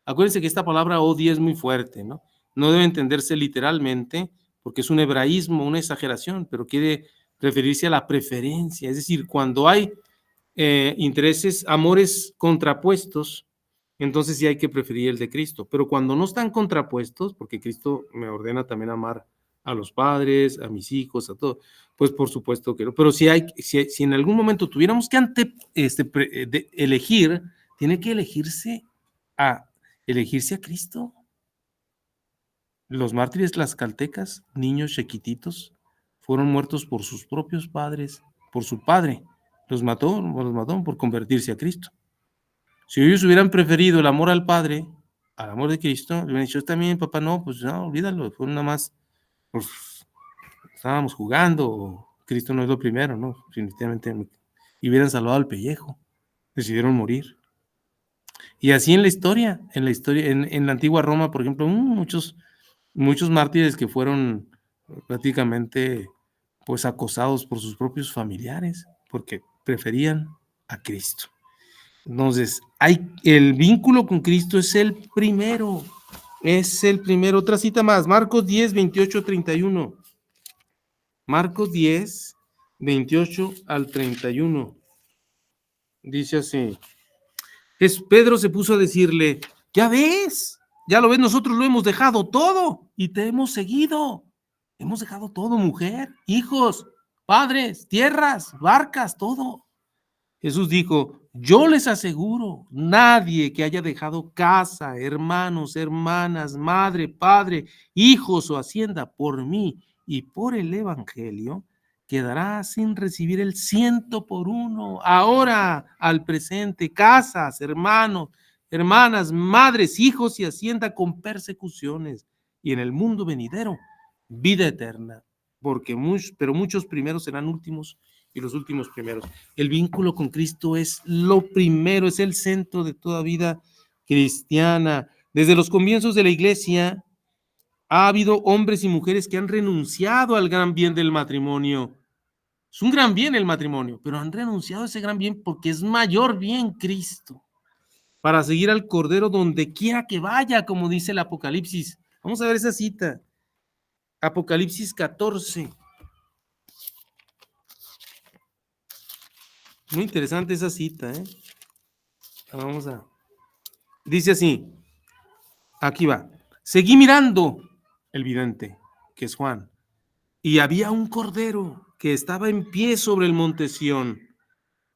Acuérdense que esta palabra odia es muy fuerte, ¿no? No debe entenderse literalmente porque es un hebraísmo, una exageración, pero quiere referirse a la preferencia. Es decir, cuando hay intereses, amores contrapuestos, entonces sí hay que preferir el de Cristo. Pero cuando no están contrapuestos, porque Cristo me ordena también amar a los padres, a mis hijos, a todos, pues por supuesto que no. Pero si en algún momento tuviéramos que elegir, tiene que elegirse a Cristo. Los mártires tlaxcaltecas, niños chiquititos, fueron muertos por sus propios padres, por su padre. Los mató por convertirse a Cristo. Si ellos hubieran preferido el amor al Padre, al amor de Cristo, le hubieran dicho, también, papá, no, pues no, olvídalo, fue nada más, pues, estábamos jugando, Cristo no es lo primero, ¿no? Definitivamente, y hubieran salvado al pellejo, decidieron morir. Y así en la historia, en la antigua Roma, por ejemplo, muchos mártires que fueron prácticamente, pues, acosados por sus propios familiares, porque preferían a Cristo. Entonces, el vínculo con Cristo es el primero. Otra cita más, Marcos 10, 28, 31. Marcos 10, 28 al 31. Dice así. Pedro se puso a decirle, ya lo ves, nosotros lo hemos dejado todo y te hemos seguido. Hemos dejado todo, mujer, hijos, padres, tierras, barcas, todo. Jesús dijo, yo les aseguro, nadie que haya dejado casa, hermanos, hermanas, madre, padre, hijos o hacienda por mí y por el evangelio, quedará sin recibir el 100 por 1. Ahora, al presente, casas, hermanos, hermanas, madres, hijos y hacienda con persecuciones, y en el mundo venidero, vida eterna. Pero muchos primeros serán últimos y los últimos primeros. El vínculo con Cristo es lo primero, es el centro de toda vida cristiana. Desde los comienzos de la iglesia ha habido hombres y mujeres que han renunciado al gran bien del matrimonio. Es un gran bien el matrimonio, pero han renunciado a ese gran bien porque es mayor bien Cristo, para seguir al Cordero donde quiera que vaya, como dice el Apocalipsis. Vamos a ver esa cita. Apocalipsis 14. Muy interesante esa cita, ¿eh? Dice así, aquí va. Seguí mirando el vidente, que es Juan, y había un cordero que estaba en pie sobre el monte Sión,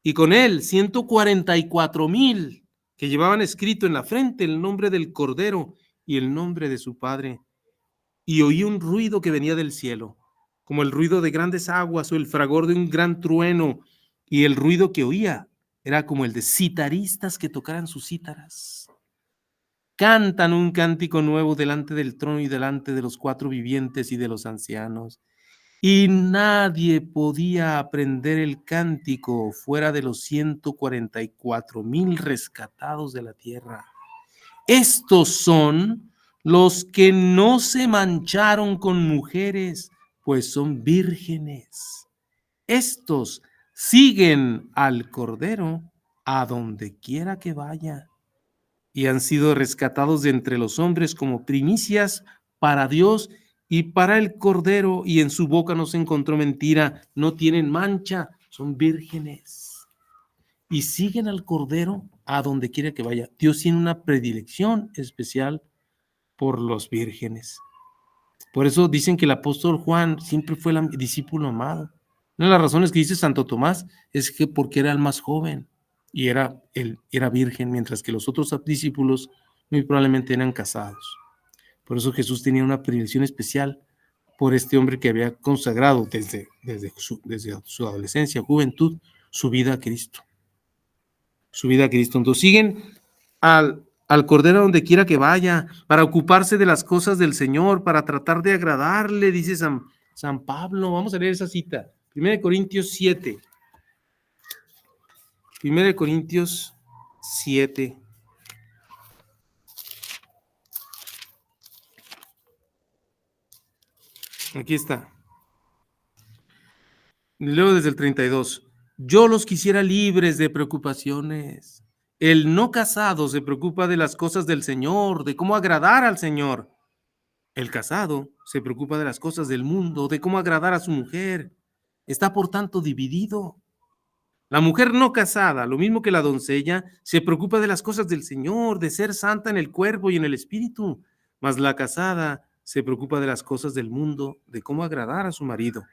y con él 144,000 que llevaban escrito en la frente el nombre del cordero y el nombre de su padre. Y oí un ruido que venía del cielo, como el ruido de grandes aguas o el fragor de un gran trueno, y el ruido que oía era como el de citaristas que tocaran sus cítaras. Cantan un cántico nuevo delante del trono y delante de los 4 vivientes y de los ancianos. Y nadie podía aprender el cántico fuera de los 144,000 rescatados de la tierra. Estos son los que no se mancharon con mujeres, pues son vírgenes. Estos siguen al Cordero a donde quiera que vaya, y han sido rescatados de entre los hombres como primicias para Dios y para el Cordero, y en su boca no se encontró mentira, no tienen mancha, son vírgenes. Y siguen al Cordero a donde quiera que vaya. Dios tiene una predilección especial por los vírgenes. Por eso dicen que el apóstol Juan siempre fue el discípulo amado. Una de las razones que dice Santo Tomás es que porque era el más joven y era virgen, mientras que los otros discípulos muy probablemente eran casados. Por eso Jesús tenía una predilección especial por este hombre que había consagrado desde su adolescencia, juventud, su vida a Cristo. Su vida a Cristo. Entonces siguen al Cordero donde quiera que vaya, para ocuparse de las cosas del Señor, para tratar de agradarle, dice San Pablo. Vamos a leer esa cita. 1 Corintios 7. 1 Corintios 7. Aquí está. Leo desde el 32. Yo los quisiera libres de preocupaciones. El no casado se preocupa de las cosas del Señor, de cómo agradar al Señor. El casado se preocupa de las cosas del mundo, de cómo agradar a su mujer. Está por tanto dividido. La mujer no casada, lo mismo que la doncella, se preocupa de las cosas del Señor, de ser santa en el cuerpo y en el espíritu. Mas la casada se preocupa de las cosas del mundo, de cómo agradar a su marido.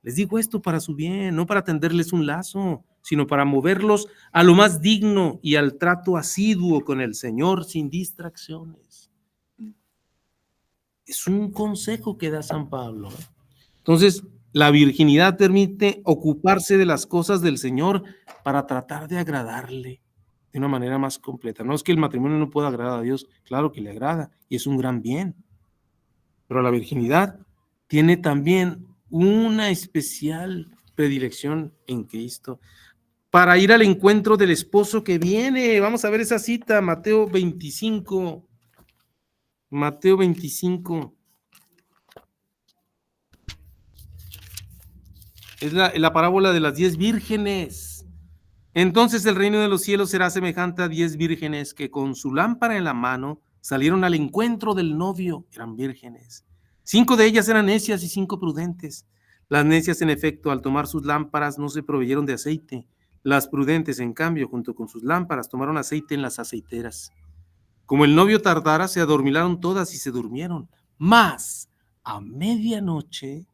Les digo esto para su bien, no para tenderles un lazo, sino para moverlos a lo más digno y al trato asiduo con el Señor sin distracciones. Es un consejo que da San Pablo. Entonces, la virginidad permite ocuparse de las cosas del Señor para tratar de agradarle de una manera más completa. No es que el matrimonio no pueda agradar a Dios, claro que le agrada y es un gran bien. Pero la virginidad tiene también una especial predilección en Cristo para ir al encuentro del esposo que viene. Vamos a ver esa cita, Mateo 25. Mateo 25. Es la parábola de las 10 vírgenes. Entonces el reino de los cielos será semejante a 10 vírgenes que con su lámpara en la mano salieron al encuentro del novio. Eran vírgenes. 5 de ellas eran necias y 5 prudentes. Las necias, en efecto, al tomar sus lámparas no se proveyeron de aceite. Las prudentes, en cambio, junto con sus lámparas, tomaron aceite en las aceiteras. Como el novio tardara, se adormilaron todas y se durmieron. Mas a medianoche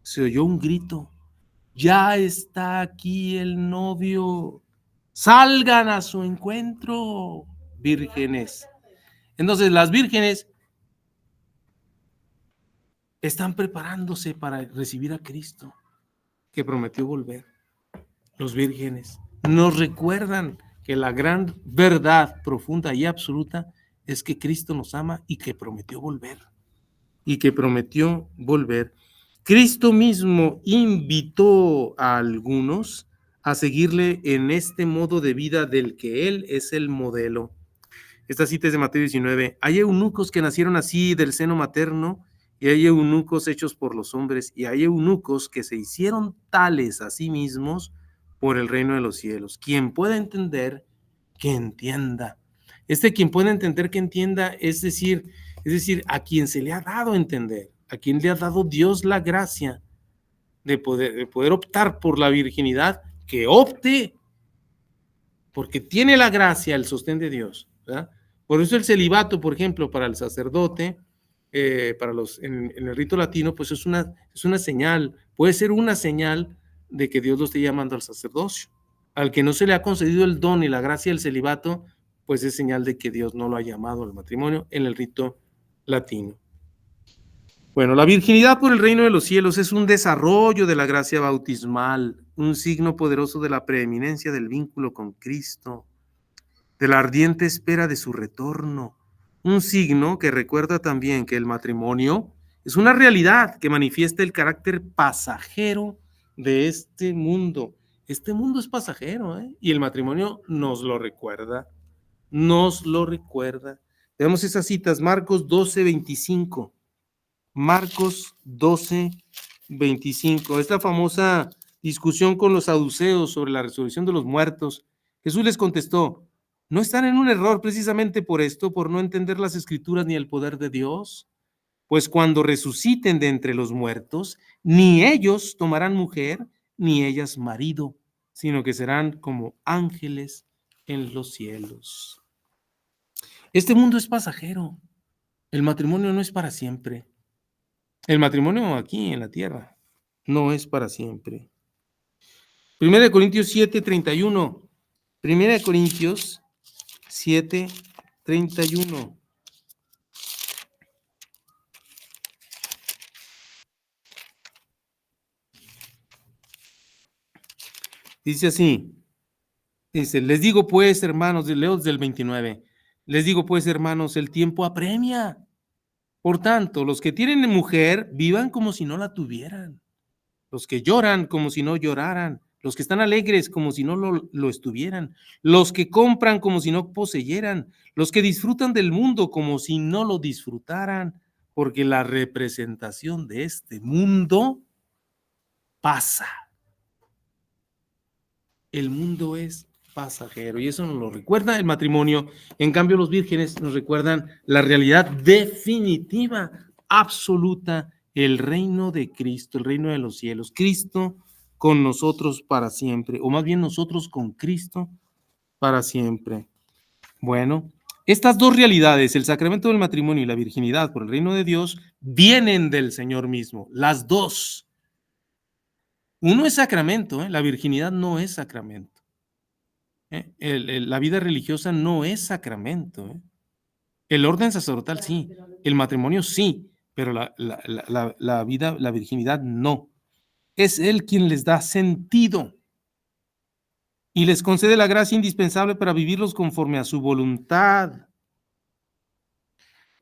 se oyó un grito: ya está aquí el novio, salgan a su encuentro, vírgenes. Entonces las vírgenes están preparándose para recibir a Cristo, que prometió volver. Los vírgenes nos recuerdan que la gran verdad profunda y absoluta es que Cristo nos ama y que prometió volver. Y que prometió volver. Cristo mismo invitó a algunos a seguirle en este modo de vida del que Él es el modelo. Esta cita es de Mateo 19. Hay eunucos que nacieron así del seno materno, y hay eunucos hechos por los hombres, y hay eunucos que se hicieron tales a sí mismos por el reino de los cielos. Quien pueda entender, que entienda. Quien pueda entender, que entienda, es decir, a quien se le ha dado a entender, a quien le ha dado Dios la gracia de poder optar por la virginidad, que opte, porque tiene la gracia, el sostén de Dios, ¿verdad? Por eso el celibato, por ejemplo, para el sacerdote, en el rito latino, pues es una señal, puede ser una señal de que Dios lo esté llamando al sacerdocio. Al que no se le ha concedido el don y la gracia del celibato, pues es señal de que Dios no lo ha llamado al matrimonio en el rito latino. Bueno, la virginidad por el reino de los cielos es un desarrollo de la gracia bautismal, un signo poderoso de la preeminencia del vínculo con Cristo, de la ardiente espera de su retorno, un signo que recuerda también que el matrimonio es una realidad que manifiesta el carácter pasajero de este mundo. Este mundo es pasajero, ¿eh? Y el matrimonio nos lo recuerda, nos lo recuerda. Veamos esas citas, Marcos 12:25. Marcos 12:25. Esta famosa discusión con los saduceos sobre la resurrección de los muertos. Jesús les contestó: ¿no están en un error precisamente por esto, por no entender las escrituras ni el poder de Dios? Pues cuando resuciten de entre los muertos, ni ellos tomarán mujer, ni ellas marido, sino que serán como ángeles en los cielos. Este mundo es pasajero. El matrimonio no es para siempre. El matrimonio aquí en la tierra no es para siempre. 1 Corintios 7:31. 1 Corintios 7:31. Dice así. Dice, les digo pues, hermanos, leo desde el 29. Les digo pues, hermanos, el tiempo apremia. Por tanto, los que tienen mujer, vivan como si no la tuvieran. Los que lloran como si no lloraran. Los que están alegres como si no lo estuvieran. Los que compran como si no poseyeran. Los que disfrutan del mundo como si no lo disfrutaran. Porque la representación de este mundo pasa. El mundo es pasajero y eso nos lo recuerda el matrimonio. En cambio, los vírgenes nos recuerdan la realidad definitiva, absoluta, el reino de Cristo, el reino de los cielos. Cristo con nosotros para siempre, o más bien nosotros con Cristo para siempre. Bueno, estas dos realidades, el sacramento del matrimonio y la virginidad por el reino de Dios, vienen del Señor mismo, las dos. Uno es sacramento, la virginidad no es sacramento. La vida religiosa no es sacramento. El orden sacerdotal sí, el matrimonio sí, pero la virginidad no. Es Él quien les da sentido y les concede la gracia indispensable para vivirlos conforme a su voluntad.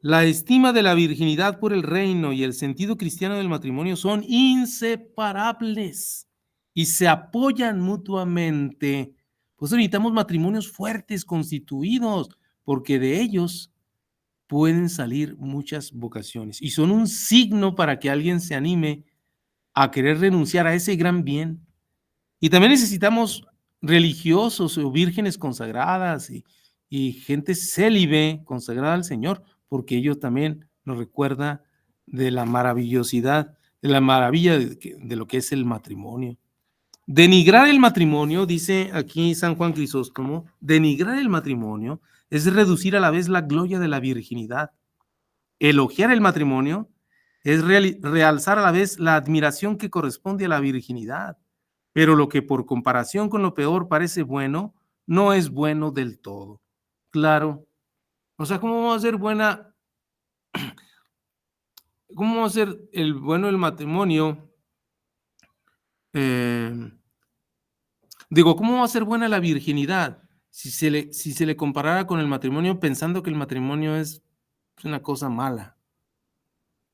La estima de la virginidad por el reino y el sentido cristiano del matrimonio son inseparables y se apoyan mutuamente. Por eso necesitamos matrimonios fuertes, constituidos, porque de ellos pueden salir muchas vocaciones y son un signo para que alguien se anime a querer renunciar a ese gran bien. Y también necesitamos religiosos o vírgenes consagradas y gente célibe consagrada al Señor, porque ello también nos recuerda de la maravillosidad, de la maravilla de lo que es el matrimonio. Denigrar el matrimonio, dice aquí San Juan Crisóstomo, denigrar el matrimonio es reducir a la vez la gloria de la virginidad. Elogiar el matrimonio es realzar a la vez la admiración que corresponde a la virginidad. Pero lo que por comparación con lo peor parece bueno, no es bueno del todo. Claro. O sea, ¿cómo va a ser buena? ¿Cómo va a ser el bueno el matrimonio? ¿Cómo va a ser buena la virginidad si se le comparara con el matrimonio pensando que el matrimonio es una cosa mala.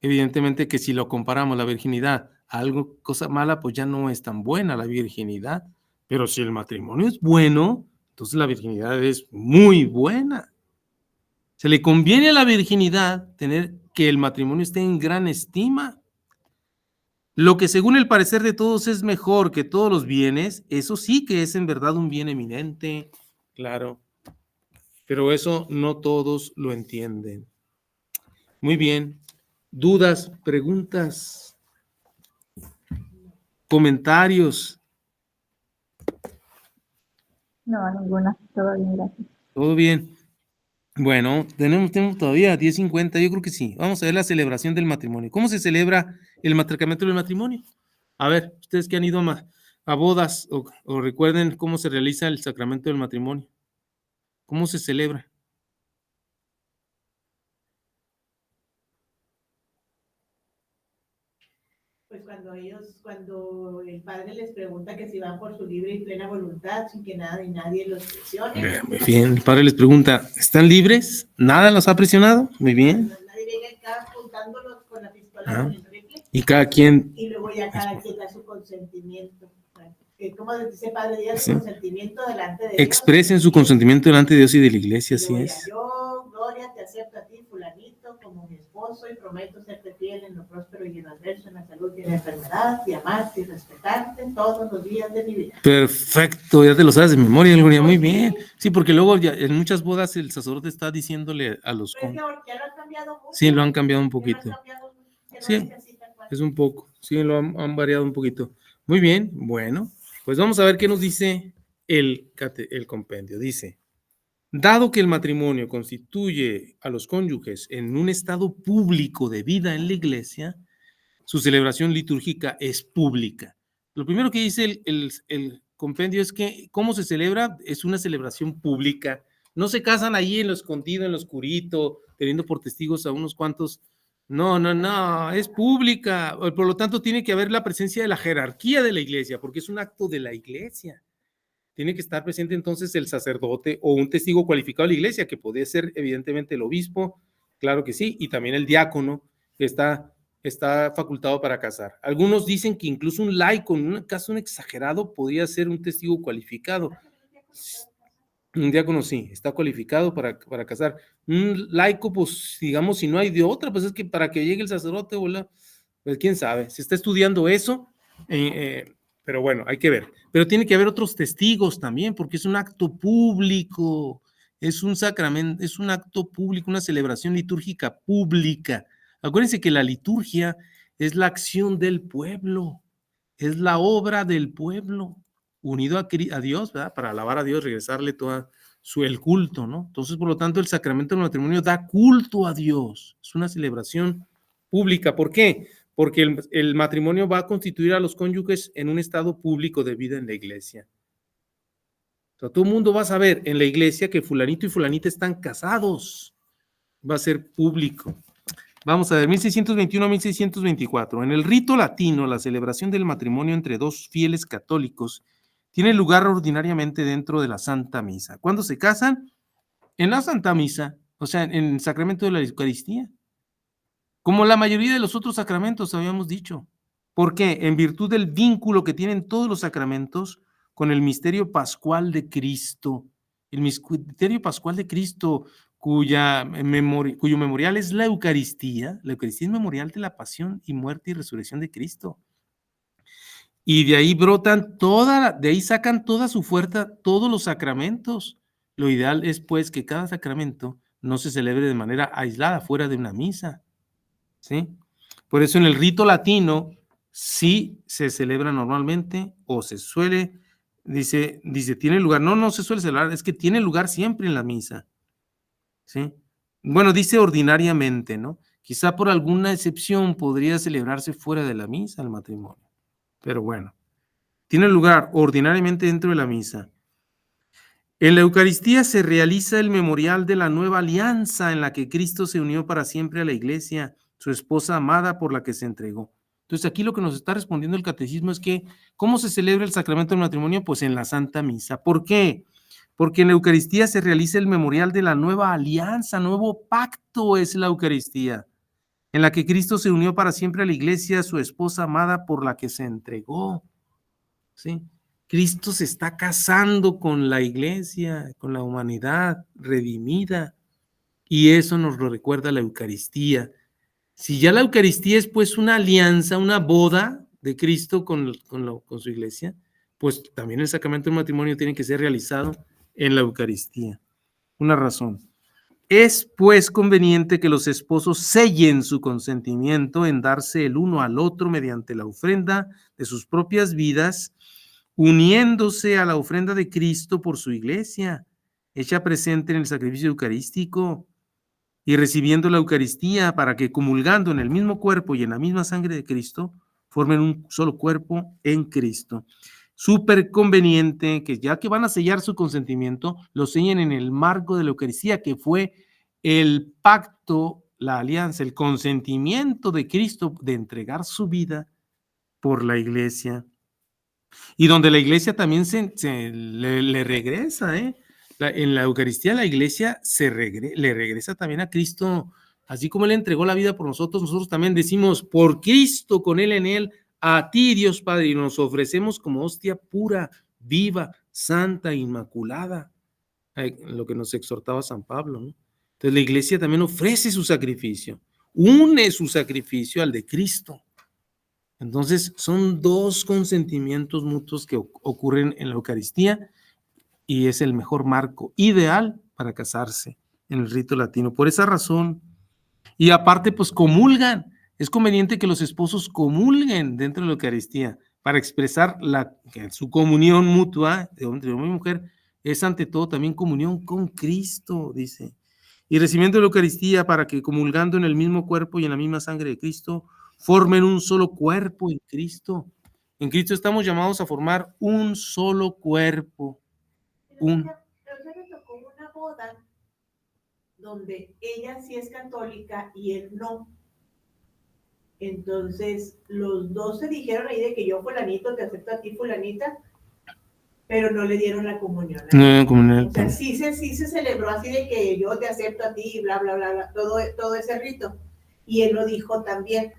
Evidentemente que si lo comparamos la virginidad a algo, cosa mala, pues ya no es tan buena la virginidad. Pero si el matrimonio es bueno, entonces la virginidad es muy buena. Se le conviene a la virginidad tener que el matrimonio esté en gran estima. Lo que según el parecer de todos es mejor que todos los bienes, eso sí que es en verdad un bien eminente, claro. Pero eso no todos lo entienden. Muy bien. ¿Dudas, preguntas, comentarios? No, ninguna. Todo bien, gracias. ¿Todo bien? Bueno, tenemos todavía 10:50, yo creo que sí. Vamos a ver la celebración del matrimonio. ¿Cómo se celebra el sacramento del matrimonio? A ver, ustedes que han ido a bodas o recuerden cómo se realiza el sacramento del matrimonio. ¿Cómo se celebra? Pues cuando el padre les pregunta que si van por su libre y plena voluntad, sin que nada y nadie los presione. Muy bien, el padre les pregunta, ¿están libres? ¿Nada los ha presionado? Muy bien. Nadie viene acá apuntándolos con la pistola con el rifle. Y cada quien... Y luego ya cada quien da su consentimiento. Como dice padre, diga su Sí. consentimiento delante de Dios. Expresen su consentimiento delante de Dios y de la iglesia, así es. Yo, Gloria, te acepto a ti, fulanito, como mi esposo, y prometo serte fiel en lo próspero y en lo adverso, en la salud y en la enfermedad, y amarte y respetarte todos los días de mi vida. Perfecto, ya te lo sabes de memoria, Gloria, muy bien. Sí, porque luego ya en muchas bodas el sacerdote está diciéndole a los... Pues ya lo han cambiado mucho. Sí, lo han cambiado un Ya lo poquito. han cambiado mucho, que no Sí, dice así tal cual. es un poco, sí, lo han variado un poquito. Muy bien, bueno, pues vamos a ver qué nos dice el compendio. Dice, dado que el matrimonio constituye a los cónyuges en un estado público de vida en la iglesia, su celebración litúrgica es pública. Lo primero que dice el compendio es que cómo se celebra es una celebración pública. No se casan ahí en lo escondido, en lo oscurito, teniendo por testigos a unos cuantos. No, es pública. Por lo tanto, tiene que haber la presencia de la jerarquía de la iglesia, porque es un acto de la iglesia. Tiene que estar presente entonces el sacerdote o un testigo cualificado de la iglesia, que puede ser evidentemente el obispo, claro que sí, y también el diácono, que está facultado para casar. Algunos dicen que incluso un laico, en un caso exagerado, podría ser un testigo cualificado. Un diácono sí, está cualificado para casar. Un laico, pues, digamos, si no hay de otra, pues es que para que llegue el sacerdote, pues quién sabe, se está estudiando eso, pero bueno, hay que ver. Pero tiene que haber otros testigos también, porque es un acto público, es un sacramento, es un acto público, una celebración litúrgica pública. Acuérdense que la liturgia es la acción del pueblo, es la obra del pueblo, unido a Dios, ¿verdad? Para alabar a Dios, regresarle todo el culto, ¿no? Entonces, por lo tanto, el sacramento del matrimonio da culto a Dios, es una celebración pública. ¿Por qué? Porque el matrimonio va a constituir a los cónyuges en un estado público de vida en la iglesia. O sea, todo el mundo va a saber en la iglesia que fulanito y fulanita están casados. Va a ser público. Vamos a ver, 1621 a 1624. En el rito latino, la celebración del matrimonio entre dos fieles católicos tiene lugar ordinariamente dentro de la Santa Misa. ¿Cuándo se casan? En la Santa Misa, o sea, en el sacramento de la Eucaristía. Como la mayoría de los otros sacramentos, habíamos dicho. ¿Por qué? En virtud del vínculo que tienen todos los sacramentos con el misterio pascual de Cristo. El misterio pascual de Cristo, cuyo memorial es la Eucaristía. La Eucaristía es memorial de la pasión y muerte y resurrección de Cristo. Y de ahí brotan de ahí sacan toda su fuerza todos los sacramentos. Lo ideal es, pues, que cada sacramento no se celebre de manera aislada, fuera de una misa. ¿Sí? Por eso en el rito latino sí se celebra normalmente o se suele, dice, tiene lugar, no se suele celebrar, es que tiene lugar siempre en la misa. ¿Sí? Bueno, dice ordinariamente, ¿no? Quizá por alguna excepción podría celebrarse fuera de la misa el matrimonio, pero bueno, tiene lugar ordinariamente dentro de la misa. En la Eucaristía se realiza el memorial de la nueva alianza en la que Cristo se unió para siempre a la iglesia, su esposa amada por la que se entregó. Entonces aquí lo que nos está respondiendo el catecismo es que, ¿cómo se celebra el sacramento del matrimonio? Pues en la Santa Misa. ¿Por qué? porque en la Eucaristía se realiza el memorial de la nueva alianza, nuevo pacto es la Eucaristía, en la que Cristo se unió para siempre a la iglesia, su esposa amada por la que se entregó. ¿Sí? Cristo se está casando con la iglesia, con la humanidad redimida, y eso nos lo recuerda la Eucaristía. Si ya la Eucaristía es pues una alianza, una boda de Cristo con su iglesia, pues también el sacramento del matrimonio tiene que ser realizado en la Eucaristía. Una razón. Es pues conveniente que los esposos sellen su consentimiento en darse el uno al otro mediante la ofrenda de sus propias vidas, uniéndose a la ofrenda de Cristo por su iglesia, hecha presente en el sacrificio eucarístico, y recibiendo la Eucaristía para que, comulgando en el mismo cuerpo y en la misma sangre de Cristo, formen un solo cuerpo en Cristo. Súper conveniente que ya que van a sellar su consentimiento, lo sellen en el marco de la Eucaristía, que fue el pacto, la alianza, el consentimiento de Cristo de entregar su vida por la iglesia. Y donde la iglesia también le regresa, en la Eucaristía la iglesia le regresa también a Cristo, así como Él entregó la vida por nosotros, nosotros también decimos, por Cristo, con Él en Él, a ti Dios Padre, y nos ofrecemos como hostia pura, viva, santa, inmaculada, lo que nos exhortaba San Pablo, ¿no? Entonces la iglesia también ofrece su sacrificio, une su sacrificio al de Cristo. Entonces son dos consentimientos mutuos que ocurren en la Eucaristía, y es el mejor marco ideal para casarse en el rito latino. Por esa razón, y aparte pues comulgan, es conveniente que los esposos comulguen dentro de la Eucaristía para expresar que su comunión mutua de hombre y mujer es ante todo también comunión con Cristo, dice. Y recibiendo la Eucaristía para que, comulgando en el mismo cuerpo y en la misma sangre de Cristo, formen un solo cuerpo en Cristo. En Cristo estamos llamados a formar un solo cuerpo. Pero me tocó una boda donde ella sí es católica y él no. Entonces, los dos se dijeron ahí de que yo, fulanito, te acepto a ti, fulanita, pero no le dieron la comunión. No, comunión. O sea, sí se celebró así de que yo te acepto a ti, bla, bla, bla, bla, todo ese rito. Y él lo dijo también.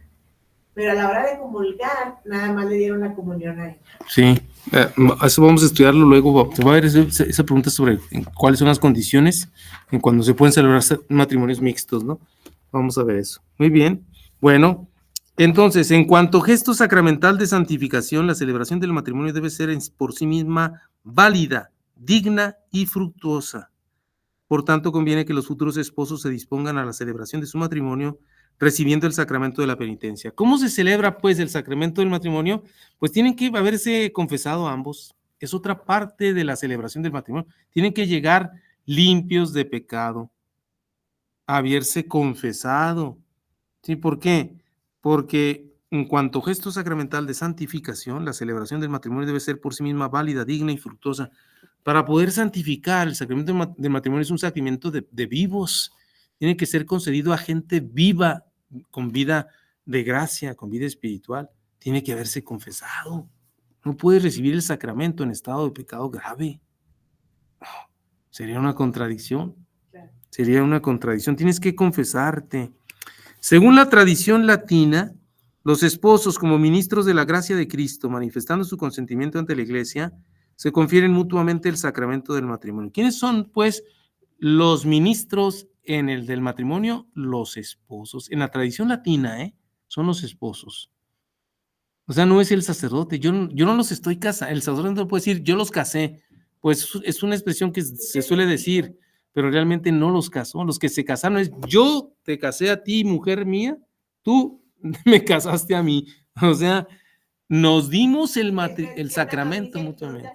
Pero a la hora de comulgar, nada más le dieron la comunión a él. Sí, eso vamos a estudiarlo luego. Te va a ver esa pregunta sobre cuáles son las condiciones en cuando se pueden celebrar matrimonios mixtos, ¿no? Vamos a ver eso. Muy bien. Bueno, entonces, en cuanto gesto sacramental de santificación, la celebración del matrimonio debe ser por sí misma válida, digna y fructuosa. Por tanto, conviene que los futuros esposos se dispongan a la celebración de su matrimonio recibiendo el sacramento de la penitencia. ¿Cómo se celebra, pues, el sacramento del matrimonio? Pues tienen que haberse confesado ambos. Es otra parte de la celebración del matrimonio. Tienen que llegar limpios de pecado, haberse confesado. ¿Sí? ¿Por qué? Porque en cuanto gesto sacramental de santificación, la celebración del matrimonio debe ser por sí misma válida, digna y fructuosa. Para poder santificar, el sacramento del matrimonio es un sacramento de vivos. Tiene que ser concedido a gente viva, con vida de gracia, con vida espiritual. Tiene que haberse confesado. No puedes recibir el sacramento en estado de pecado grave. Sería una contradicción. Sería una contradicción. Tienes que confesarte. Según la tradición latina, los esposos, como ministros de la gracia de Cristo, manifestando su consentimiento ante la Iglesia, se confieren mutuamente el sacramento del matrimonio. ¿Quiénes son, pues, los ministros en el del matrimonio? Los esposos. En la tradición latina, son los esposos. O sea, no es el sacerdote. Yo no los estoy casando. El sacerdote no puede decir, yo los casé. Pues es una expresión que se suele decir, pero realmente no los casó. Los que se casaron es, yo te casé a ti, mujer mía, tú me casaste a mí. O sea, nos dimos el sacramento mutuamente.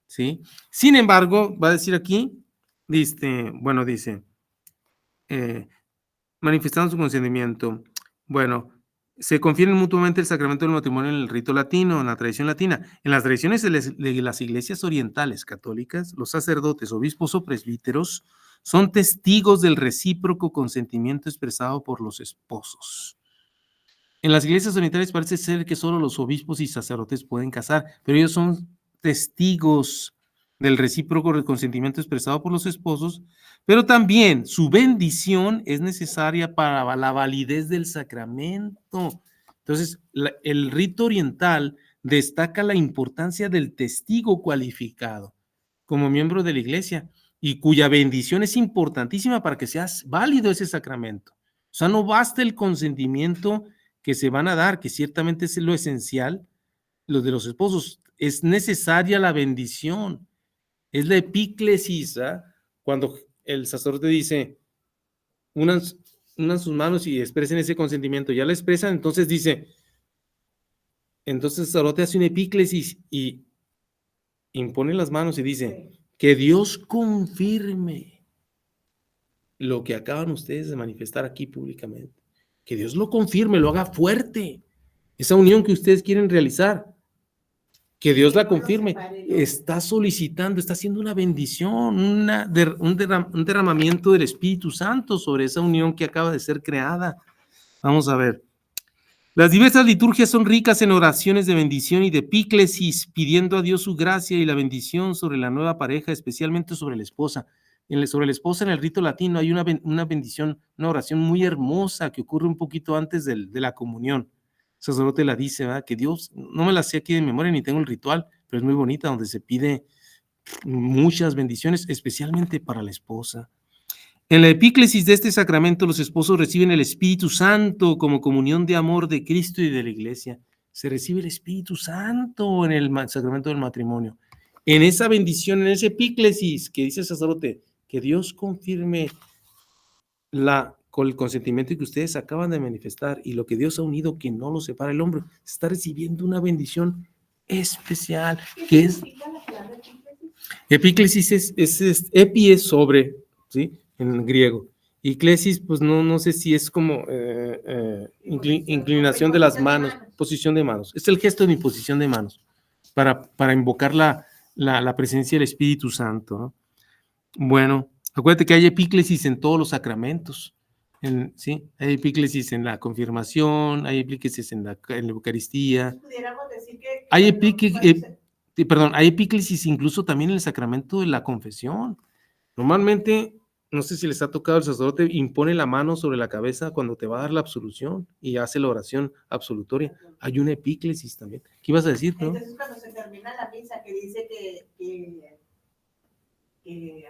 ¿Sí? Sin embargo, va a decir aquí, dice, manifestando su consentimiento, se confieren mutuamente el sacramento del matrimonio en el rito latino, en la tradición latina. En las tradiciones de las iglesias orientales católicas, los sacerdotes, obispos o presbíteros son testigos del recíproco consentimiento expresado por los esposos. En las iglesias orientales parece ser que solo los obispos y sacerdotes pueden casar, pero ellos son testigos del recíproco consentimiento expresado por los esposos, pero también su bendición es necesaria para la validez del sacramento. Entonces, el rito oriental destaca la importancia del testigo cualificado como miembro de la iglesia y cuya bendición es importantísima para que sea válido ese sacramento. O sea, no basta el consentimiento que se van a dar, que ciertamente es lo esencial, lo de los esposos, es necesaria la bendición, es la epíclesis, ¿eh? Cuando el sacerdote dice, unan sus manos y expresen ese consentimiento, ya lo expresan, entonces dice, entonces el sacerdote hace una epíclesis y impone las manos y dice, que Dios confirme lo que acaban ustedes de manifestar aquí públicamente, que Dios lo confirme, lo haga fuerte, esa unión que ustedes quieren realizar, que Dios la confirme, está solicitando, está haciendo una bendición, un derramamiento del Espíritu Santo sobre esa unión que acaba de ser creada. Vamos a ver. Las diversas liturgias son ricas en oraciones de bendición y de epíclesis, pidiendo a Dios su gracia y la bendición sobre la nueva pareja, especialmente sobre la esposa. Sobre la esposa en el rito latino hay una bendición, una oración muy hermosa que ocurre un poquito antes de la comunión. El sacerdote la dice, ¿verdad? Que Dios, no me la sé aquí de memoria ni tengo el ritual, pero es muy bonita, donde se pide muchas bendiciones, especialmente para la esposa. En la epíclesis de este sacramento, los esposos reciben el Espíritu Santo como comunión de amor de Cristo y de la Iglesia. Se recibe el Espíritu Santo en el sacramento del matrimonio. En esa bendición, en esa epíclesis que dice el sacerdote, que Dios confirme con el consentimiento que ustedes acaban de manifestar y lo que Dios ha unido, que no lo separa el hombre, se está recibiendo una bendición especial. ¿Qué es? Epíclesis epi es sobre, ¿sí? En griego. Y clesis, pues no sé si es como inclinación de las manos, posición de manos. Es el gesto de imposición de manos para invocar la presencia del Espíritu Santo, ¿no? Bueno, acuérdate que hay epíclesis en todos los sacramentos, ¿sí? Hay epíclesis en la confirmación, hay epíclesis en la Eucaristía. Pudiéramos decir que hay epíclesis incluso también en el sacramento de la confesión. Normalmente, no sé si les ha tocado, el sacerdote impone la mano sobre la cabeza cuando te va a dar la absolución y hace la oración absolutoria. Hay una epíclesis también. ¿Qué ibas a decir, no? Entonces, cuando se termina la misa, que dice que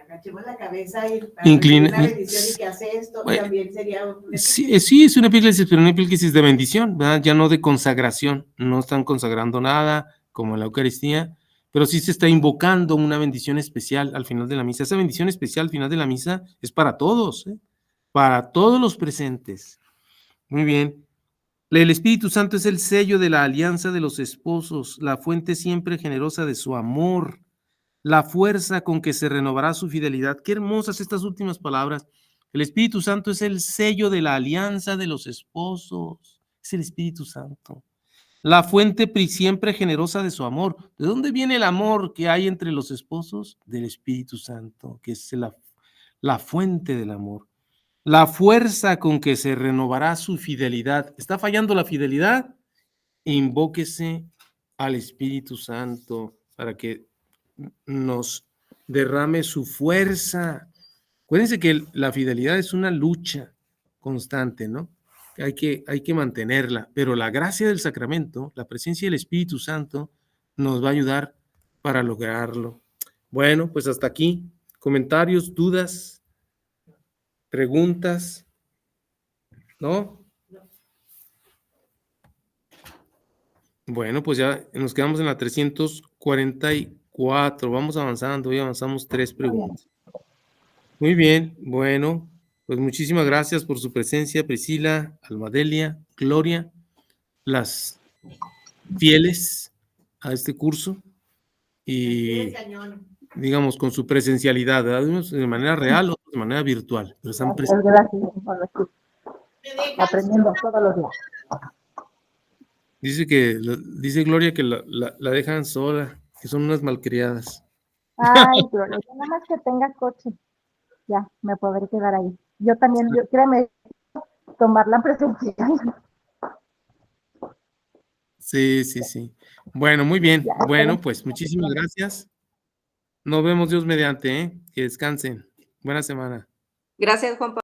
agachemos la cabeza y Inclina, una bendición y que hace esto, bueno, también sería una sí, es una epíclesis, pero una epíclesis de bendición, ¿verdad? Ya no de consagración. No están consagrando nada como en la Eucaristía, pero sí se está invocando una bendición especial al final de la misa. Esa bendición especial al final de la misa es para todos, ¿eh? Para todos los presentes. Muy bien. El Espíritu Santo es el sello de la alianza de los esposos, la fuente siempre generosa de su amor, la fuerza con que se renovará su fidelidad. Qué hermosas estas últimas palabras. El Espíritu Santo es el sello de la alianza de los esposos. Es el Espíritu Santo. La fuente siempre generosa de su amor. ¿De dónde viene el amor que hay entre los esposos? Del Espíritu Santo, que es la fuente del amor. La fuerza con que se renovará su fidelidad. ¿Está fallando la fidelidad? Invóquese al Espíritu Santo para que nos derrame su fuerza. Acuérdense que la fidelidad es una lucha constante, ¿no? Hay que mantenerla, pero la gracia del sacramento, la presencia del Espíritu Santo, nos va a ayudar para lograrlo. Bueno, pues hasta aquí. ¿Comentarios, dudas, preguntas? ¿No? Bueno, pues ya nos quedamos en la 344. Vamos avanzando, ya avanzamos 3 preguntas. Muy bien, bueno, pues muchísimas gracias por su presencia, Priscila, Almadelia, Gloria, las fieles a este curso y, digamos, con su presencialidad, ¿verdad? Unos de manera real, otros de manera virtual. Pero están Gracias por aprendiendo todos los días. Dice Gloria que la dejan sola, que son unas malcriadas. Ay, Gloria, nada más que tenga coche, ya, me podré quedar ahí. Yo también, créeme, tomar la presencial. Sí, sí, sí. Bueno, muy bien. Ya, Bueno, esperen. pues muchísimas gracias. Nos vemos Dios mediante, ¿eh? Que descansen. Buena semana. Gracias, Juan Pablo.